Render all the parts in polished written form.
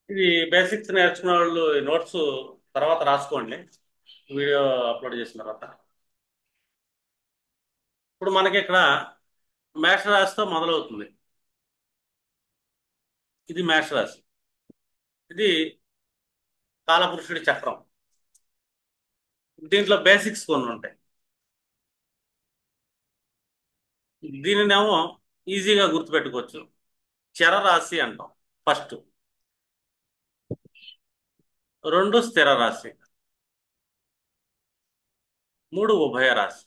ఇది బేసిక్స్ నేర్చుకున్న వాళ్ళు ఈ నోట్స్ తర్వాత రాసుకోండి. వీడియో అప్లోడ్ చేసిన తర్వాత. ఇప్పుడు మనకి ఇక్కడ మేషరాశితో మొదలవుతుంది. ఇది మేషరాశి. ఇది కాలపురుషుడి చక్రం. దీంట్లో బేసిక్స్ కొన్ని ఉంటాయి. దీనినేమో ఈజీగా గుర్తుపెట్టుకోవచ్చు. చరరాశి అంటాం ఫస్ట్. రెండు స్థిర రాశి. మూడు ఉభయ రాశి.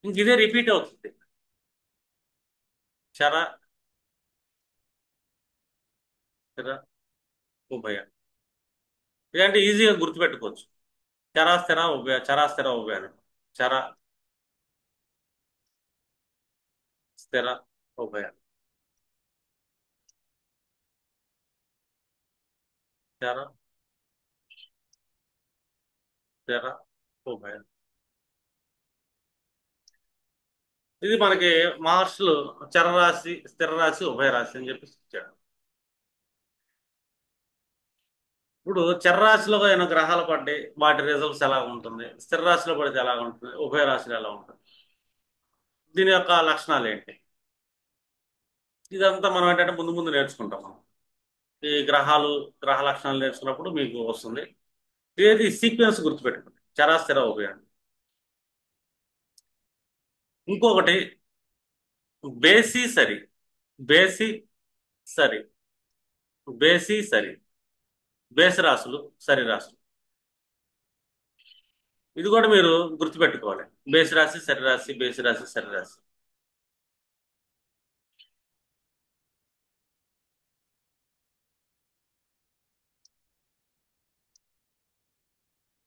ఇంక ఇదే రిపీట్ అవుతుంది. చర, స్థిర, ఉభయ. ఇలాంటి ఈజీగా గుర్తుపెట్టుకోవచ్చు. చరాస్థిర ఉభయ, చరాస్థిర ఉభయ. చర, స్థిర, ఉభయ. చర, స్థిర, ఉభయ. ఇది మనకి మహర్షులు చరరాశి, స్థిర రాశి, ఉభయ రాశి అని చెప్పి ఇచ్చాడు. ఇప్పుడు చరరాశిలో ఏమైనా గ్రహాలు పడ్డాయి, వాటి రిజల్ట్స్ ఎలా ఉంటుంది, స్థిర రాశిలో పడితే ఎలా ఉంటుంది, ఉభయ రాశిలో ఎలా ఉంటుంది, దీని యొక్క లక్షణాలు ఏంటి, ఇదంతా మనం ఏంటంటే ముందు ముందు నేర్చుకుంటాం మనం. ఈ గ్రహాలు, గ్రహ లక్షణాలు నేర్చుకున్నప్పుడు మీకు వస్తుంది. ఏది సీక్వెన్స్ గుర్తుపెట్టుకోండి, చరాస్థిర ఉభయ. ఇంకొకటి బేసి సరి. బేసి సరి. బేసి సరి. బేసి రాశులు, సరి రాశులు. ఇది కూడా మీరు గుర్తుపెట్టుకోవాలి. బేసి రాశి, సరి రాశి, బేసి రాశి, సరి రాశి.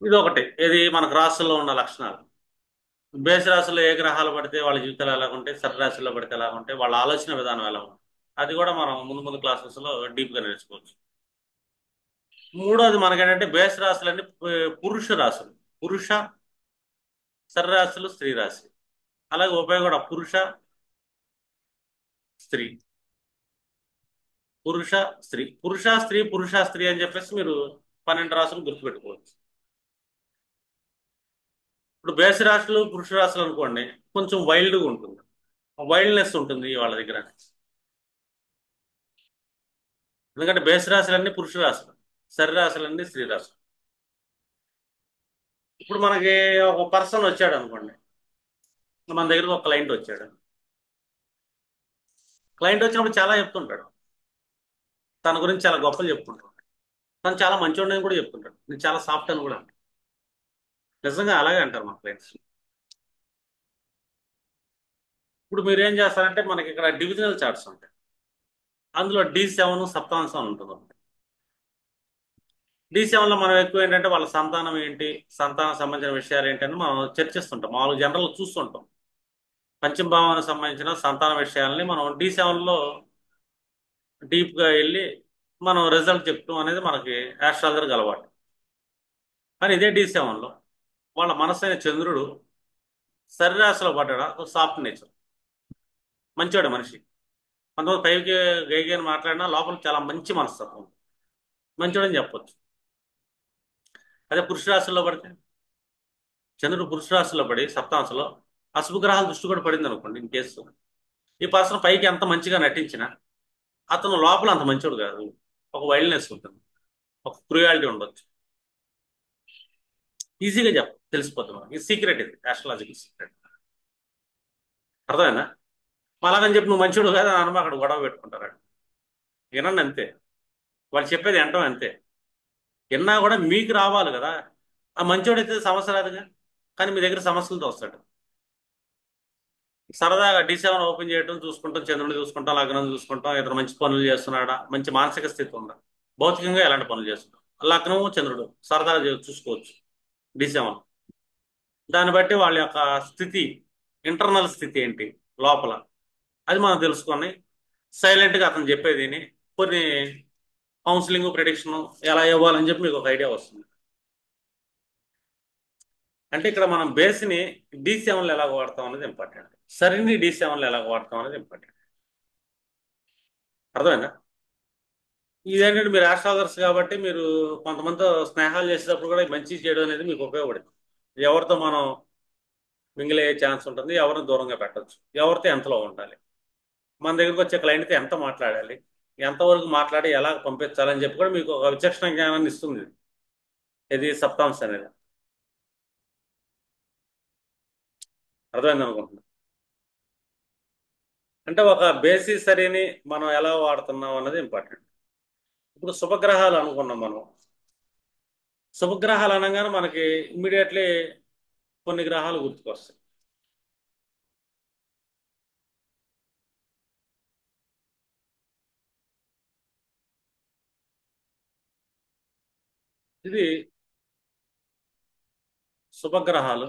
ఇది ఒకటి. ఇది మనకు రాశుల్లో ఉన్న లక్షణాలు. బేసి రాశుల్లో ఏ గ్రహాలు పడితే వాళ్ళ జీవితాలు ఎలా ఉంటాయి, సరి రాశుల్లో పడితే ఎలా ఉంటాయి, వాళ్ళ ఆలోచన విధానం ఎలా ఉంటుంది, అది కూడా మనం ముందు ముందు క్లాసెస్ లో డీప్ గా నేర్చుకోవచ్చు. మూడోది మనకేంటంటే బేసి రాశులన్నీ పురుష రాశులు. పురుష, సరి రాశులు, స్త్రీ రాశి. అలాగే ఉభయ కూడా పురుష, స్త్రీ. పురుష, స్త్రీ, పురుష, స్త్రీ, పురుష, స్త్రీ అని చెప్పేసి మీరు 12 రాశులు గుర్తుపెట్టుకోవచ్చు. ఇప్పుడు బేసి రాశులు, పురుష రాశులు అనుకోండి, కొంచెం వైల్డ్గా ఉంటుంది. వైల్డ్నెస్ ఉంటుంది వాళ్ళ దగ్గర. ఎందుకంటే బేసి రాశులన్నీ పురుష రాశులు, సరి రాశులన్నీ స్త్రీ రాశులు. ఇప్పుడు మనకి ఒక పర్సన్ వచ్చాడు అనుకోండి. మన దగ్గరకు ఒక క్లయింట్ వచ్చాడు. క్లయింట్ వచ్చినప్పుడు చాలా చెప్తుంటాడు. తన గురించి చాలా గొప్పలు చెప్పుకుంటాడు. తను చాలా మంచోడు అని కూడా చెప్తుంటాడు. నేను చాలా సాఫ్ట్ అని కూడా అంటాడు. నిజంగా అలాగే అంటారు మన క్లయింట్స్. ఇప్పుడు మీరు ఏం చేస్తారంటే మనకి ఇక్కడ డివిజనల్ చార్ట్స్ ఉంటాయి. అందులో D7 సప్తాంశం అని ఉంటుంది. D7లో మనం ఎక్కువ ఏంటంటే వాళ్ళ సంతానం ఏంటి, సంతానం సంబంధించిన విషయాలు ఏంటని మనం చర్చిస్తుంటాం. మామూలుగా జనరల్ చూస్తుంటాం. పంచమ భావానికి సంబంధించిన సంతాన విషయాల్ని మనం D7లో డీప్ గా వెళ్ళి మనం రిజల్ట్ చెప్తాం అనేది మనకి యాస్ట్రాలజర్కి అలవాటు. కానీ ఇదే D7లో వాళ్ళ మనసైన చంద్రుడు సరిరాశిలో పడ్డా సాఫ్ట్ నేచర్, మంచివాడు మనిషి. కొంతమంది పైకి గైకి అని మాట్లాడినా లోపల చాలా మంచి మనస్తత్వం, మంచివాడని చెప్పొచ్చు. అదే పురుష రాశిలో పడితే, చంద్రుడు పురుష రాశిలో పడి సప్తాంశంలో అశుభగ్రహాల దృష్టి కూడా పడింది అనుకోండి ఇన్ కేసు, ఈ పర్సన్ పైకి ఎంత మంచిగా నటించినా అతను లోపల అంత మంచోడు కాదు. ఒక వైల్డ్నెస్ ఉంటుంది, ఒక క్రూయాలిటీ ఉండొచ్చు. ఈజీగా తెలిసిపోతుంది మనకి. ఈ సీక్రెట్, ఇది ఆస్ట్రాలజికల్ సీక్రెట్. అర్థమైందా? అలాగని చెప్పి నువ్వు మంచోడు కాదు అని అనమా, అక్కడ గొడవ పెట్టుకుంటారు. వినండి అంతే. వాళ్ళు చెప్పేది వింటాం అంతే. విన్నా కూడా మీకు రావాలి కదా. ఆ మంచోడైతే సమస్య రాదుగా. కానీ మీ దగ్గర సమస్యలతో వస్తాడు. సరదాగా D7 ఓపెన్ చేయడం, చూసుకుంటాం, చంద్రుడిని చూసుకుంటాం, లగ్నం చూసుకుంటాం, ఇతను మంచి పనులు చేస్తున్నాడా, మంచి మానసిక స్థితి ఉందా, భౌతికంగా ఎలాంటి పనులు చేస్తున్నాం, లగ్నము చంద్రుడు సరదాగా చూసుకోవచ్చు D7. దాన్ని బట్టి వాళ్ళ యొక్క స్థితి, ఇంటర్నల్ స్థితి ఏంటి లోపల, అది మనం తెలుసుకొని సైలెంట్గా అతను చెప్పేది విని కొన్ని కౌన్సిలింగ్, ప్రిడిక్షన్ ఎలా ఇవ్వాలని చెప్పి మీకు ఒక ఐడియా వస్తుంది. అంటే ఇక్కడ మనం బేస్ని D7లో ఎలా వాడతాం అనేది ఇంపార్టెంట్. సరిని D7లో ఎలా వాడతాం అనేది ఇంపార్టెంట్. అర్థమైందా? ఇదేంటంటే మీరు ఆస్ట్రాలజర్స్ కాబట్టి మీరు కొంతమందితో స్నేహాలు చేసేటప్పుడు కూడా ఈ మంచి చేయడం అనేది మీకు ఉపయోగపడింది. ఎవరితో మనం మింగిల్ అయ్యే ఛాన్స్ ఉంటుంది, ఎవరిని దూరంగా పెట్టొచ్చు, ఎవరితో ఎంతలో ఉండాలి, మన దగ్గరకు వచ్చే క్లయింట్తో ఎంత మాట్లాడాలి, ఎంతవరకు మాట్లాడి ఎలా పంపించాలని చెప్పి కూడా మీకు ఒక విచక్షణ జ్ఞానాన్ని ఇస్తుంది. ఇది సప్తాంశ అనేది. అర్థమైంది అనుకుంటున్నాను. అంటే ఒక బేసిస్ సరిని మనం ఎలా వాడుతున్నాం అన్నది ఇంపార్టెంట్. ఇప్పుడు శుభగ్రహాలు అనుకున్నాం మనం. శుభగ్రహాలు అనగానే మనకి ఇమ్మీడియట్లీ కొన్ని గ్రహాలు గుర్తుకొస్తాయి. ఇది శుభగ్రహాలు.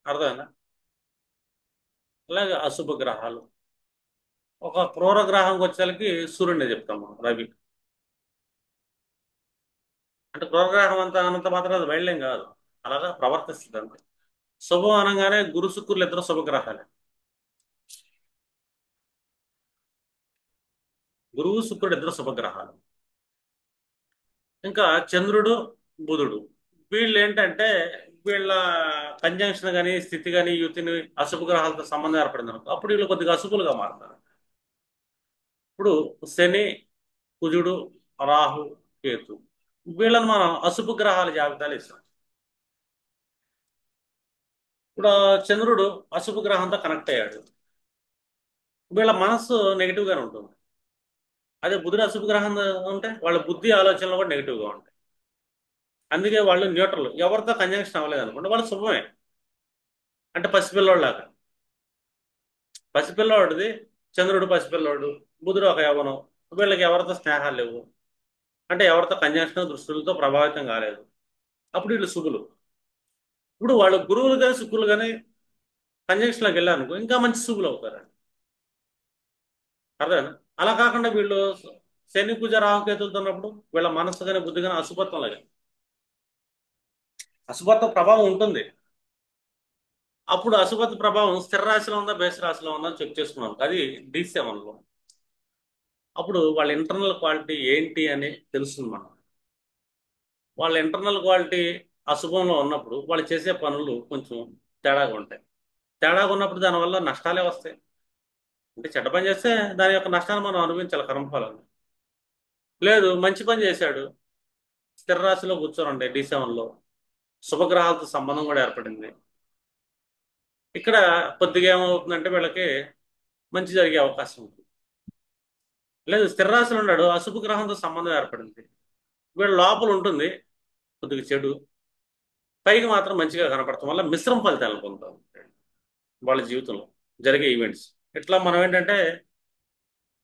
అర్థమైందా? అలాగే అశుభ గ్రహాలు. ఒక క్రూర గ్రహంకి వచ్చేసరికి సూర్యుడిని చెప్తాం మనం, రవి. అంటే క్రూర గ్రహం అంతా అనంత మాత్రం అది వైల్డ్యం కాదు, అలాగా ప్రవర్తిస్తుంది అంతే. శుభం అనగానే గురు శుక్రులు ఇద్దరు శుభగ్రహాలే. గురువు శుక్రుడు ఇద్దరు శుభగ్రహాలు. ఇంకా చంద్రుడు, బుధుడు. వీళ్ళు ఏంటంటే వీళ్ళ కంజంక్షన్ కానీ స్థితి కానీ యుతిని అశుభ గ్రహాలతో సంబంధం ఏర్పడింది అనుకో, అప్పుడు వీళ్ళు కొద్దిగా అశుభులుగా మారుతారు. ఇప్పుడు శని, కుజుడు, రాహు, కేతు, వీళ్ళని మనం అశుభ గ్రహాల జాబితాలు ఇస్తాం. ఇప్పుడు చంద్రుడు అశుభ గ్రహంతో కనెక్ట్ అయ్యాడు, వీళ్ళ మనస్సు నెగిటివ్ గానే ఉంటుంది. అదే బుధుడు అశుభ గ్రహం ఉంటే వాళ్ళ బుద్ధి ఆలోచనలు కూడా నెగిటివ్ గా ఉంటాయి. అందుకే వాళ్ళు న్యూట్రల్, ఎవరితో కంజంక్షన్ అవ్వలేదు అనుకోండి వాళ్ళు శుభమే. అంటే పసిపిల్లోళ్ళలాగా. పసిపిల్లోడిది, చంద్రుడు పసిపిల్లోడు, బుధుడు ఒక యవ్వనం, వీళ్ళకి ఎవరితో స్నేహాలు లేవు, అంటే ఎవరితో కంజంక్షన్ దృష్టిలతో ప్రభావితం కాలేదు, అప్పుడు వీళ్ళు శుభులు. ఇప్పుడు వాళ్ళు గురువులు కానీ శుక్రులు కానీ కంజంక్షన్లోకి వెళ్ళారనుకో ఇంకా మంచి శుభులు అవుతారు. అర్థమైనా? అలా కాకుండా వీళ్ళు శని కుజ రాహుకేతులతో ఉన్నప్పుడు వీళ్ళ మనస్సు కానీ బుద్ధి కానీ అశుభత్వం లేదు. అశుభత్వ ప్రభావం ఉంటుంది. అప్పుడు అశుభత్వ ప్రభావం స్థిర రాశిలో ఉందా బేసి రాశిలో ఉందా అని చెక్ చేసుకున్నాం, అది D7లో. అప్పుడు వాళ్ళ ఇంటర్నల్ క్వాలిటీ ఏంటి అని తెలుస్తుంది మనం. వాళ్ళ ఇంటర్నల్ క్వాలిటీ అశుభంలో ఉన్నప్పుడు వాళ్ళు చేసే పనులు కొంచెం తేడాగా ఉంటాయి. తేడాగా ఉన్నప్పుడు దానివల్ల నష్టాలే వస్తాయి. అంటే చెడ్డ పని చేస్తే దాని యొక్క నష్టాన్ని మనం అనుభవించాలి, కర్మఫలాన్ని. లేదు మంచి పని చేశాడు, స్థిర రాశిలో కూర్చోనండి D7లో, శుభగ్రహాలతో సంబంధం కూడా ఏర్పడింది, ఇక్కడ కొద్దిగా ఏమవుతుందంటే వీళ్ళకి మంచి జరిగే అవకాశం ఉంది. లేదు స్థిర రాశిలో ఉన్నాడు, అశుభ గ్రహంతో సంబంధం ఏర్పడింది, వీళ్ళ లోపల ఉంటుంది కొద్దిగా చెడు, పైకి మాత్రం మంచిగా కనపడటం వల్ల మిశ్రమ ఫలితాలను పొందుతాం వాళ్ళ జీవితంలో జరిగే ఈవెంట్స్. ఇట్లా మనం ఏంటంటే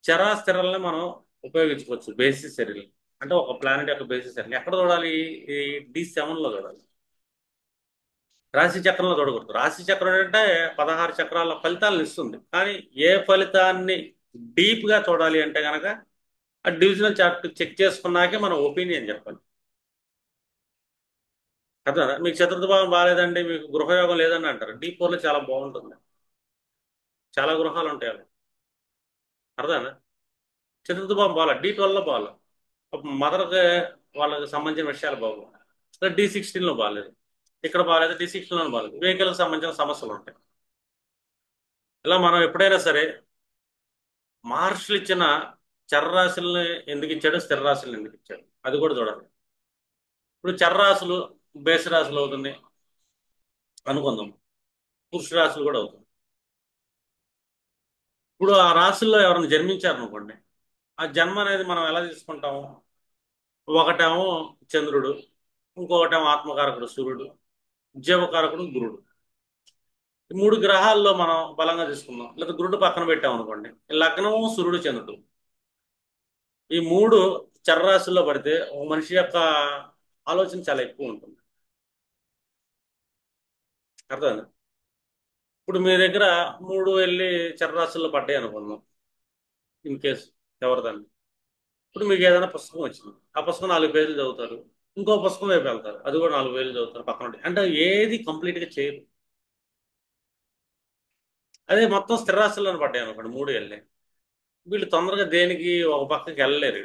చరాస్థిరాలని మనం ఉపయోగించుకోవచ్చు బేసిస్ సెరీలు. అంటే ఒక ప్లానెట్ యొక్క బేసిస్ సెరీలు ఎక్కడ చూడాలి? ఈ D7లో చూడాలి. రాశి చక్రంలో చూడకూడదు. రాశి చక్రం ఏంటంటే 16 చక్రాల ఫలితాలను ఇస్తుంది, కానీ ఏ ఫలితాన్ని డీప్ గా చూడాలి అంటే గనక ఆ డివిజనల్ చార్ట్ చెక్ చేసుకున్నాకే మనం ఒపీనియన్ చెప్పాలి. కదా, మీకు చతుర్థ భావం బాగాలేదండి, మీకు గృహయోగం లేదని అంటారు, D4లో చాలా బాగుంటుంది, చాలా గృహాలు ఉంటాయి అవి. అర్థనా? చతుర్థ భావం బాగా, D12లో బాగా, మదర్కి వాళ్ళకి సంబంధించిన విషయాలు బాగు, D16లో బాగాలేదు, ఇక్కడ బాగాలేదు, D16లో బాగాలేదు, వెహికల్కి సంబంధించిన సమస్యలు ఉంటాయి. ఇలా మనం ఎప్పుడైనా సరే మహర్షులు ఇచ్చిన చర్రాశుల్ని ఎందుకు ఇచ్చాడు, స్థిర రాశుల్ని ఎందుకు ఇచ్చాడు, అది కూడా చూడాలి. ఇప్పుడు చర్రాశులు బేసి రాశులు అవుతుంది అనుకుందాం, పురుష రాశులు కూడా అవుతుంది. ఇప్పుడు ఆ రాశుల్లో ఎవరైనా జన్మించారనుకోండి, ఆ జన్మ అనేది మనం ఎలా తీసుకుంటాము? ఒకటేమో చంద్రుడు, ఇంకొకటేమో ఆత్మకారకుడు సూర్యుడు, జీవకారకుడు గురుడు. ఈ మూడు గ్రహాల్లో మనం బలంగా తీసుకుందాం, లేదా గురుడు పక్కన పెట్టాం అనుకోండి, లగ్నము సూర్యుడు చంద్రుడు, ఈ మూడు చర్రాశుల్లో పడితే ఒక మనిషి యొక్క ఆలోచన చాలా ఎక్కువ ఉంటుంది. అర్థమైంది? ఇప్పుడు మీ దగ్గర మూడు వెళ్ళి చర్రాశుల్లో పడ్డాయి అనుకుందాం, ఇన్ కేసు ఎవరిదాన్ని. ఇప్పుడు మీకు ఏదైనా పుస్తకం వచ్చింది, ఆ పుస్తకం 4 పేజీలు చదువుతారు, ఇంకో పుస్తకం వైపు వెళ్తారు, అది కూడా 4 పేజీలు చదువుతారు పక్కన ఉండి. అంటే ఏది కంప్లీట్గా చేయరు. అదే మొత్తం స్థిరరాశుల్లో పడ్డాయి అనుకోండి, మూడు వెళ్ళి, వీళ్ళు తొందరగా దేనికి ఒక పక్కకి వెళ్ళలేరు.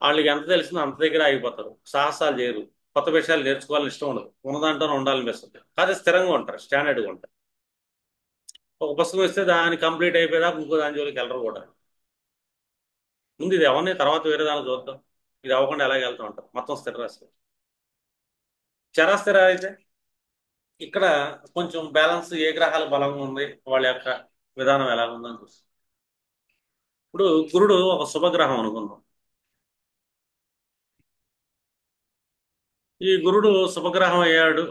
వాళ్ళకి ఎంత తెలిసిందో అంత దగ్గర ఆగిపోతారు, సాహసాలు చేయరు, కొత్త విషయాలు నేర్చుకోవాలని ఇష్టం ఉండదు, ఉన్నదాంట్లోనే ఉండాలనిపిస్తుంది. కాదు, స్థిరంగా ఉంటారు, స్టాండర్డ్గా ఉంటారు. ఒక పుస్తకం ఇస్తే దాన్ని కంప్లీట్ అయిపోయేదాకా ఇంకో దాని జోలికి వెళ్ళరు కూడా. ముందు ఇది ఎవరిని, తర్వాత వేరే దాన్ని చూద్దాం, ఇది అవ్వకుండా ఎలాగ వెళ్తూ ఉంటారు. మొత్తం స్థిరరాశి. చరాస్థిర అయితే ఇక్కడ కొంచెం బ్యాలెన్స్, ఏ గ్రహాలు బలంగా ఉంది, వాళ్ళ యొక్క విధానం ఎలా ఉందని చూస్తాం. ఇప్పుడు గురుడు ఒక శుభగ్రహం అనుకుందాం. ఈ గురుడు శుభగ్రహం అయ్యాడు.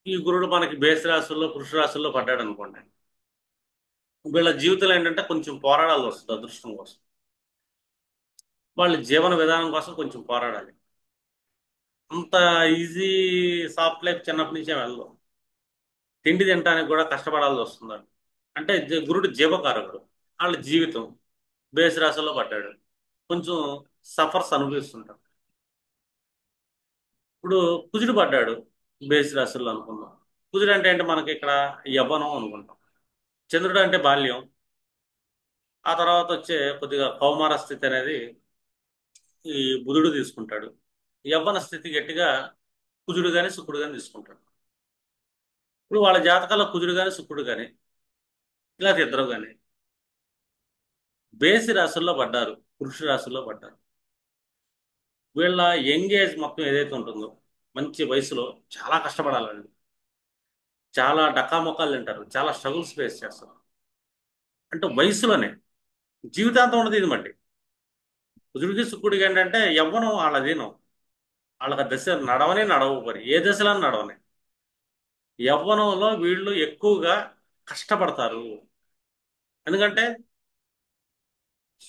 ఈ గురుడు మనకి బేసి రాశుల్లో, వృష రాశుల్లో పడ్డాడు అనుకోండి. వీళ్ళ జీవితంలో ఏంటంటే కొంచెం పోరాడాల్సి వస్తుంది అదృష్టం కోసం. వాళ్ళ జీవన విధానం కోసం కొంచెం పోరాడాలి. అంత ఈజీ సాఫ్ట్ లైఫ్ చిన్నప్పటి నుంచే వెళ్ళదు. తిండి తినడానికి కూడా కష్టపడాల్సి వస్తుంది. అంటే గురుడు జీవకారకుడు. వాళ్ళ జీవితం బేసి రాశుల్లో పడ్డాడు, కొంచెం సఫర్స్ అనుభవిస్తుంటాడు. ఇప్పుడు కుజుడు పడ్డాడు బేసి రాశుల్లో అనుకుందాం. కుజుడు అంటే ఏంటి మనకి ఇక్కడ? యవ్వనం అనుకుంటాం. చంద్రుడు అంటే బాల్యం. ఆ తర్వాత వచ్చే కొద్దిగా కౌమార స్థితి అనేది ఈ బుధుడు తీసుకుంటాడు. యవ్వన స్థితి గట్టిగా కుజుడు కానీ శుక్రుడు కానీ తీసుకుంటాడు. ఇప్పుడు వాళ్ళ జాతకాల్లో కుజుడు కానీ శుక్రుడు కానీ, ఇలా ఇద్దరు కానీ బేసి రాశుల్లో పడ్డారు, పురుష రాశుల్లో పడ్డారు. వీళ్ళ యంగ్ ఏజ్ మొత్తం ఏదైతే ఉంటుందో, మంచి వయసులో చాలా కష్టపడాలండి. చాలా డకామొక్కాలు తింటారు, చాలా స్ట్రగుల్స్ ఫేస్ చేస్తారు. అంటే వయసులోనే జీవితాంతం ఉండదు ఇది మళ్ళీ. కుజుడికి శుక్రుడికి ఏంటంటే యవ్వనం వాళ్ళ అధీనం. వాళ్ళకి ఆ దశ నడవని నడవు, మరి ఏ దశలో నడవని. యవ్వనంలో వీళ్ళు ఎక్కువగా కష్టపడతారు. ఎందుకంటే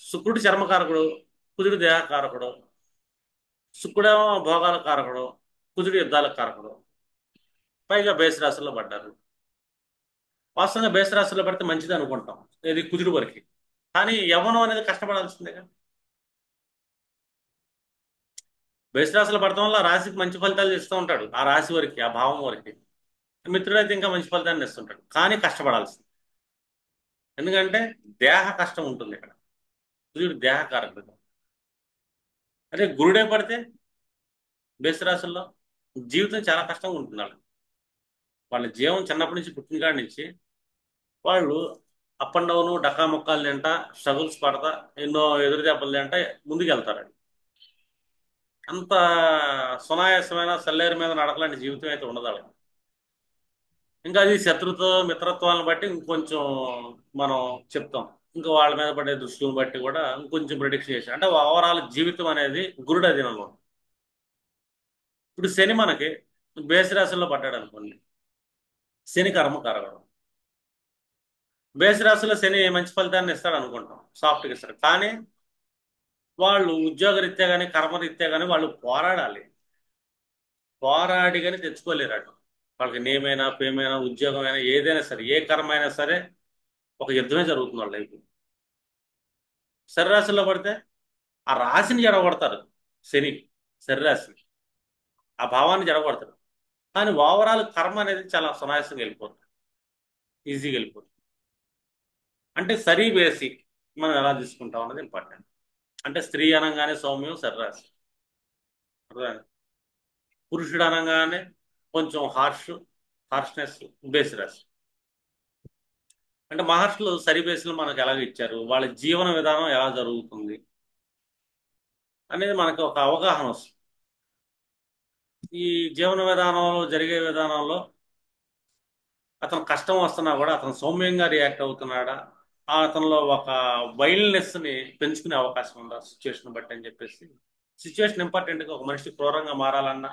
శుక్రుడు చర్మకారకుడు, కుజుడు దేహకారకుడు. శుక్రుడేమో భోగాల కారకుడు, కుజుడు యుద్ధాల కారకుడు. పైగా బేసి రాశుల్లో పడ్డారు. వాస్తవంగా బేసి రాశుల్లో పడితే మంచిది అనుకుంటాం, ఇది కుజుడు వరకు. కానీ యవ్వనం అనేది కష్టపడాల్సిందే. బేసి రాశులు పడటం వల్ల రాశికి మంచి ఫలితాలు ఇస్తూ ఉంటాడు, ఆ రాశి వరకు, ఆ భావం వరకు. మిత్రుడైతే ఇంకా మంచి ఫలితాన్ని ఇస్తుంటాడు, కానీ కష్టపడాల్సింది. ఎందుకంటే దేహ కష్టం ఉంటుంది ఇక్కడ. సూర్యుడు దేహకారకుడు. అదే గురుడే పడితే బేసి రాశుల్లో జీవితం చాలా కష్టంగా ఉంటుంది వాళ్ళకి. వాళ్ళ జీవం చిన్నప్పటి నుంచి, పుట్టిన కాడి నుంచి వాళ్ళు అప్ అండ్ డౌన్, డక్కా ముక్కాలు తింటా, స్ట్రగుల్స్ పడతా, ఎన్నో ఎదురు దెబ్బలు తింటా ముందుకు వెళ్తారు. అంత సునాయాసమైన సల్లేరు మీద నడకలాంటి జీవితం అయితే ఉండదు వాళ్ళకి. ఇంకా అది శత్రుత్వ మిత్రత్వాలను బట్టి ఇంకొంచెం మనం చెప్తాం. ఇంకా వాళ్ళ మీద పడే దృష్టిని బట్టి కూడా ఇంకొంచెం ప్రిడిక్ట్ చేసి, అంటే ఓవరాల్ జీవితం అనేది గురుడు అధీనంలో ఉంది. ఇప్పుడు శని మనకి బేసి రాశుల్లో పడ్డాడు అనుకోండి. శని కర్మకారకుడు. బేసి రాశిలో శని మంచి ఫలితాన్ని ఇస్తాడు అనుకుంటాం, సాఫ్ట్గా ఇస్తాడు. కానీ వాళ్ళు ఉద్యోగరీత్యా కానీ కర్మరీత్యా కానీ వాళ్ళు పోరాడాలి. పోరాడి కానీ తెచ్చుకోలేరు అటు. వాళ్ళకి నేమైనా, పేమైనా, ఉద్యోగమైనా, ఏదైనా సరే, ఏ కర్మ అయినా సరే ఒక యుద్ధమే జరుగుతుంది వాళ్ళ లైఫ్. శరీరాశిలో పడితే ఆ రాశిని జడగొడతారు. శని శరీరాశిని, ఆ భావాన్ని జడగొడతారు. కానీ ఓవరాల్ కర్మ అనేది చాలా సునాయాసంగా వెళ్ళిపోతుంది, ఈజీగా వెళ్ళిపోతుంది. అంటే సరి వేసి మనం ఎలా తీసుకుంటాం అన్నది ఇంపార్టెంట్. అంటే స్త్రీ అనగానే సౌమ్యం శరీరాశి, అర్థమైందా? పురుషుడు అనగానే కొంచెం హార్ష్నెస్ బేసి రాశి. అంటే మహర్షులు సరి బేసులు మనకు ఎలాగ ఇచ్చారు, వాళ్ళ జీవన విధానం ఎలా జరుగుతుంది అనేది మనకు ఒక అవగాహన వస్తుంది. ఈ జీవన విధానంలో, జరిగే విధానంలో అతను కష్టం వస్తున్నా కూడా అతను సౌమ్యంగా రియాక్ట్ అవుతున్నాడా, అతనిలో ఒక వైల్డ్నెస్ ని పెంచుకునే అవకాశం ఉందా సిచ్యువేషన్ బట్టి అని చెప్పేసి. సిచ్యువేషన్ ఇంపార్టెంట్గా, ఒక మనిషి క్రూరంగా మారాలన్నా,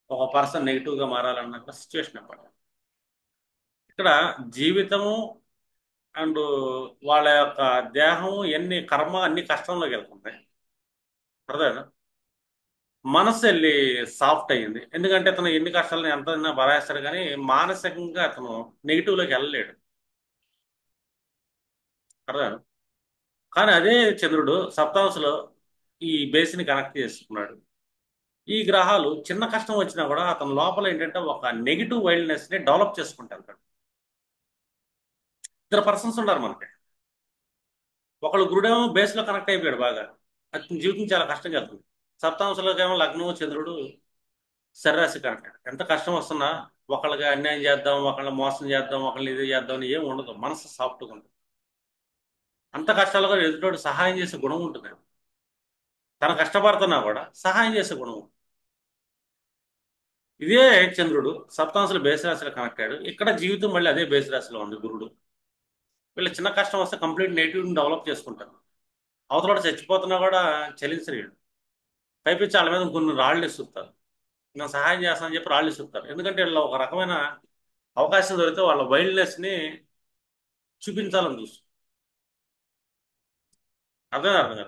ఒక పర్సన్ నెగిటివ్ గా మారాలన్నా సిచ్యువేషన్ ఇంపార్టెంట్. ఇక్కడ జీవితము అండ్ వాళ్ళ యొక్క దేహం, ఎన్ని కర్మ, అన్ని కష్టంలోకి వెళ్తున్నాయి. అర్థమైందా? మనసు వెళ్ళి సాఫ్ట్ అయ్యింది. ఎందుకంటే అతను ఎన్ని కష్టాలను ఎంత భరాయిస్తాడు, కానీ మానసికంగా అతను నెగిటివ్ లోకి వెళ్ళలేడు. అర్థమైందా? కానీ అదే చంద్రుడు సప్తాంశలో ఈ బేస్ని కనెక్ట్ చేసుకున్నాడు. ఈ గ్రహాలు చిన్న కష్టం వచ్చినా కూడా అతని లోపల ఏంటంటే ఒక నెగిటివ్ వైల్డ్నెస్ ని డెవలప్ చేసుకుంటూ వెళ్తాడు. ఇద్దరు పర్సన్స్ ఉన్నారు మనకి. ఒకళ్ళు గురుడేమో బేస్లో కనెక్ట్ అయిపోయాడు బాగా, అతని జీవితం చాలా కష్టంగా వెళ్తుంది. సప్తాంశంలోకేమో లగ్నం చంద్రుడు సర్రాసి కనెక్ట్. ఎంత కష్టం వస్తున్నా ఒకళ్ళకి అన్యాయం చేద్దాం, ఒకళ్ళని మోసం చేద్దాం, ఒకళ్ళని ఇది చేద్దాం అని ఏం ఉండదు, మనసు సాఫ్ట్గా ఉంటుంది. అంత కష్టాలు కూడా ఎదుటోడు సహాయం చేసే గుణం ఉంటుంది. తన కష్టపడుతున్నా కూడా సహాయం చేసే గుణం ఉంటుంది. ఇదే చంద్రుడు సప్తాంశులు బేసి రాశిలో కనెక్ట్ అయ్యాడు. ఇక్కడ జీవితం మళ్ళీ అదే బేసి రాశిలో ఉంది గురుడు. వీళ్ళు చిన్న కష్టం వస్తే కంప్లీట్ నెగిటివ్ డెవలప్ చేసుకుంటారు. అవతల చచ్చిపోతున్నా కూడా చలించలేడు. పైపించి వాళ్ళ మీద కొన్ని రాళ్ళు ఇస్తుంటారు. నేను సహాయం చేస్తానని చెప్పి రాళ్ళు ఇస్తుంటారు. ఎందుకంటే వీళ్ళు ఒక రకమైన అవకాశం దొరికితే వాళ్ళ వైల్డ్నెస్ ని చూపించాలని చూస్తారు. అర్థం కదా.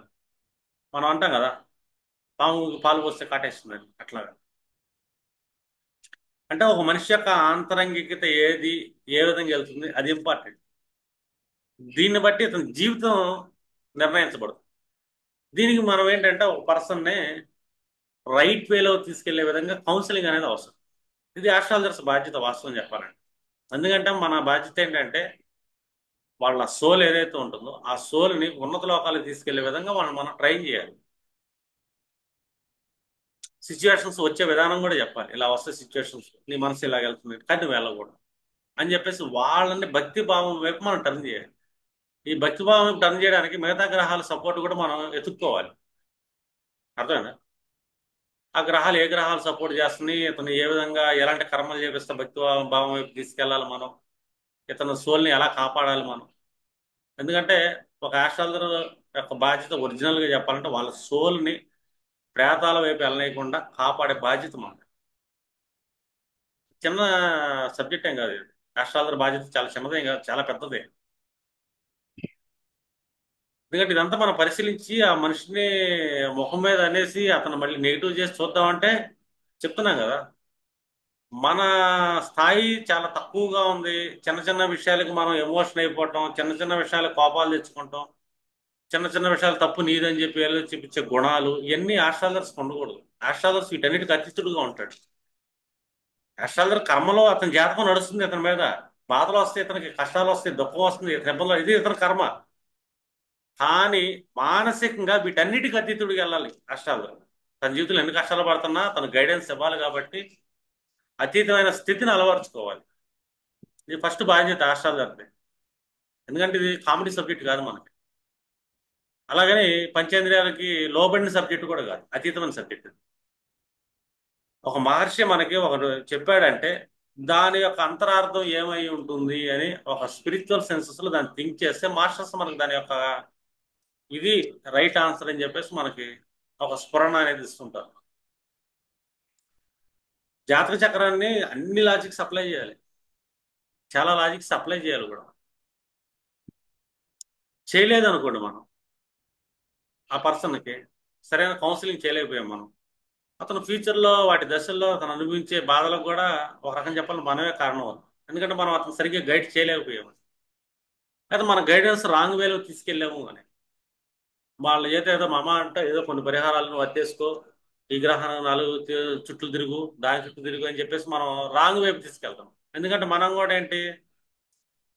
మనం అంటాం కదా, పాము పాలు పోస్తే కాటేస్తుందని అట్లాగా. అంటే ఒక మనిషి యొక్క ఆంతరంగికత ఏది, ఏ విధంగా వెళ్తుంది, అది ఇంపార్టెంట్. దీన్ని బట్టి అతని జీవితం నిర్ణయించబడుతుంది. దీనికి మనం ఏంటంటే ఒక పర్సన్ని రైట్ వేలో తీసుకెళ్లే విధంగా కౌన్సిలింగ్ అనేది అవసరం. ఇది ఆస్ట్రాలజర్స్ బాధ్యత, వాస్తవం చెప్పాలంటే. ఎందుకంటే మన బాధ్యత ఏంటంటే వాళ్ళ సోల్ ఏదైతే ఉంటుందో ఆ సోల్ని ఉన్నత లోకాలకు తీసుకెళ్లే విధంగా వాళ్ళని మనం ట్రైన్ చేయాలి. సిచ్యువేషన్స్ వచ్చే విధానం కూడా చెప్పాలి. ఇలా వస్తే సిచ్యువేషన్స్ నీ మనసు ఇలా వెళ్తుంది కానీ నువ్వు వెళ్ళకూడదు అని చెప్పేసి వాళ్ళని భక్తి భావం వైపు మనం టర్న్ చేయాలి. ఈ భక్తి భావం వైపు టర్న్ చేయడానికి మిగతా గ్రహాల సపోర్ట్ కూడా మనం ఎత్తుక్కోవాలి. అర్థమైందా? ఆ గ్రహాలు ఏ గ్రహాలు సపోర్ట్ చేస్తున్నాయి, ఇతను ఏ విధంగా ఎలాంటి కర్మలు చేపిస్తే భక్తి భావం వైపు తీసుకెళ్లాలి మనం, ఇతను సోల్ని ఎలా కాపాడాలి మనం. ఎందుకంటే ఒక ఆస్ట్రాలజర్ యొక్క బాధ్యత ఒరిజినల్గా చెప్పాలంటే వాళ్ళ సోల్ని ప్రేతాల వైపు వెళ్ళలేకుండా కాపాడే బాధ్యత మనది. చిన్న సబ్జెక్ట్ ఏం కాదు ఇది. ఆస్ట్రాలజర్ బాధ్యత చాలా చిన్నదేం కాదు, చాలా పెద్దదే. ఎందుకంటే ఇదంతా మనం పరిశీలించి ఆ మనిషిని ముఖం మీద అనేసి అతను మళ్ళీ నెగిటివ్ చేసి చూద్దామంటే, చెప్తున్నాం కదా, మన స్థాయి చాలా తక్కువగా ఉంది. చిన్న చిన్న విషయాలకి మనం ఎమోషన్ అయిపోవటం, చిన్న చిన్న విషయాలకు కోపాలు తెచ్చుకుంటాం, చిన్న చిన్న విషయాలు తప్పు నీదని చెప్పి వెళ్ళి చూపించే గుణాలు ఇవన్నీ ఆస్ట్రాలజర్స్ ఉండకూడదు. ఆస్ట్రాలజర్స్ వీటన్నిటికి అతీతుడుగా ఉంటాడు. ఆస్ట్రాలజర్ కర్మలో అతని జాతకం నడుస్తుంది, అతని మీద బాధలు వస్తాయి, ఇతనికి కష్టాలు వస్తాయి, దుఃఖం వస్తుంది, ఇబ్బందులు, ఇది ఇతని కర్మ. కానీ మానసికంగా వీటన్నిటికి అతీతుడికి వెళ్ళాలి ఆస్ట్రాలజర్. తన జీవితంలో ఎన్ని కష్టాలు పడుతున్నా తన గైడెన్స్ ఇవ్వాలి కాబట్టి అతీతమైన స్థితిని అలవర్చుకోవాలి. ఇది ఫస్ట్ బాధ్యత ఆస్ట్రాలజర్ది. ఎందుకంటే ఇది కామెడీ సబ్జెక్ట్ కాదు మనకి. అలాగని పంచేంద్రియాలకి లోబడిన సబ్జెక్ట్ కూడా కాదు, అతీతమైన సబ్జెక్ట్. ఒక మహర్షి మనకి ఒక చెప్పాడంటే దాని యొక్క అంతరార్థం ఏమై ఉంటుంది అని ఒక స్పిరిచువల్ సెన్సెస్ లో దాన్ని థింక్ చేస్తే మాస్టర్స్ మనకి దాని యొక్క ఇది రైట్ ఆన్సర్ అని చెప్పేసి మనకి ఒక స్ఫురణ అనేది ఇస్తుంటారు. జాతక చక్రాన్ని అన్ని లాజిక్స్ అప్లై చేయాలి, చాలా లాజిక్స్ అప్లై చేయాలి కూడా. చేయలేదు అనుకోండి మనం ఆ పర్సన్కి సరైన కౌన్సిలింగ్ చేయలేకపోయాం మనం, అతను ఫ్యూచర్లో వాటి దశల్లో అతను అనుభవించే బాధలకు కూడా ఒక రకం చెప్పాలి మనమే కారణం అవుతుంది. ఎందుకంటే మనం అతను సరిగ్గా గైడ్ చేయలేకపోయాము. అయితే మన గైడెన్స్ రాంగ్ వేలో తీసుకెళ్ళాము అని వాళ్ళు ఏదో మా అమ్మ అంటే ఏదో కొన్ని పరిహారాలను వర్తేసుకో, ఈ గ్రహాన్ని నాలుగు చుట్లు తిరుగు, దాని చుట్టూ తిరుగు అని చెప్పేసి మనం రాంగ్ వైపు తీసుకెళ్తాం. ఎందుకంటే మనం కూడా ఏంటి,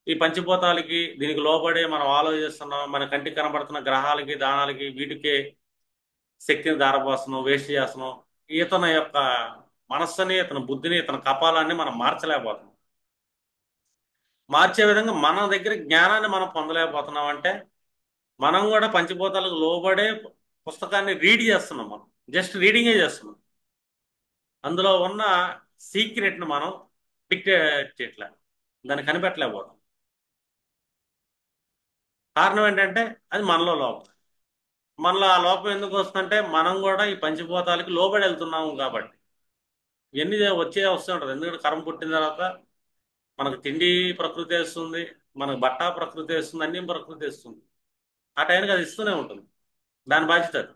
ఈ పంచభూతాలకి దీనికి లోబడే మనం ఆలోచిస్తున్నాం, మన కంటికి కనబడుతున్న గ్రహాలకి దానాలకి వీటికి శక్తిని ధారపోస్తున్నాం, వేస్ట్ చేస్తున్నాం. ఇతని యొక్క మనస్సుని, ఇతని బుద్ధిని, ఇతని కపాలాన్ని మనం మార్చలేకపోతున్నాం. మార్చే విధంగా మన దగ్గర జ్ఞానాన్ని మనం పొందలేకపోతున్నాం అంటే మనం కూడా పంచభూతాలకు లోబడే పుస్తకాన్ని రీడ్ చేస్తున్నాం. మనం జస్ట్ రీడింగే చేస్తున్నాం. అందులో ఉన్న సీక్రెట్ని మనం డిక్టేట్ చేయట్లే, దాన్ని కనిపెట్టలేకపోతాం. కారణం ఏంటంటే అది మనలో లోపం. మనలో ఆ లోపం ఎందుకు వస్తుందంటే మనం కూడా ఈ పంచభూతాలకి లోబడి వెళ్తున్నాము కాబట్టి ఇవన్నీ వస్తూ ఉంటుంది. ఎందుకంటే కర్మ పుట్టిన తర్వాత మనకు తిండి ప్రకృతి వేస్తుంది, మనకు బట్ట ప్రకృతి వేస్తుంది, అన్ని ప్రకృతి వేస్తుంది. ఆ టైంకి అది ఇస్తూనే ఉంటుంది, దాని బాధ్యత అది.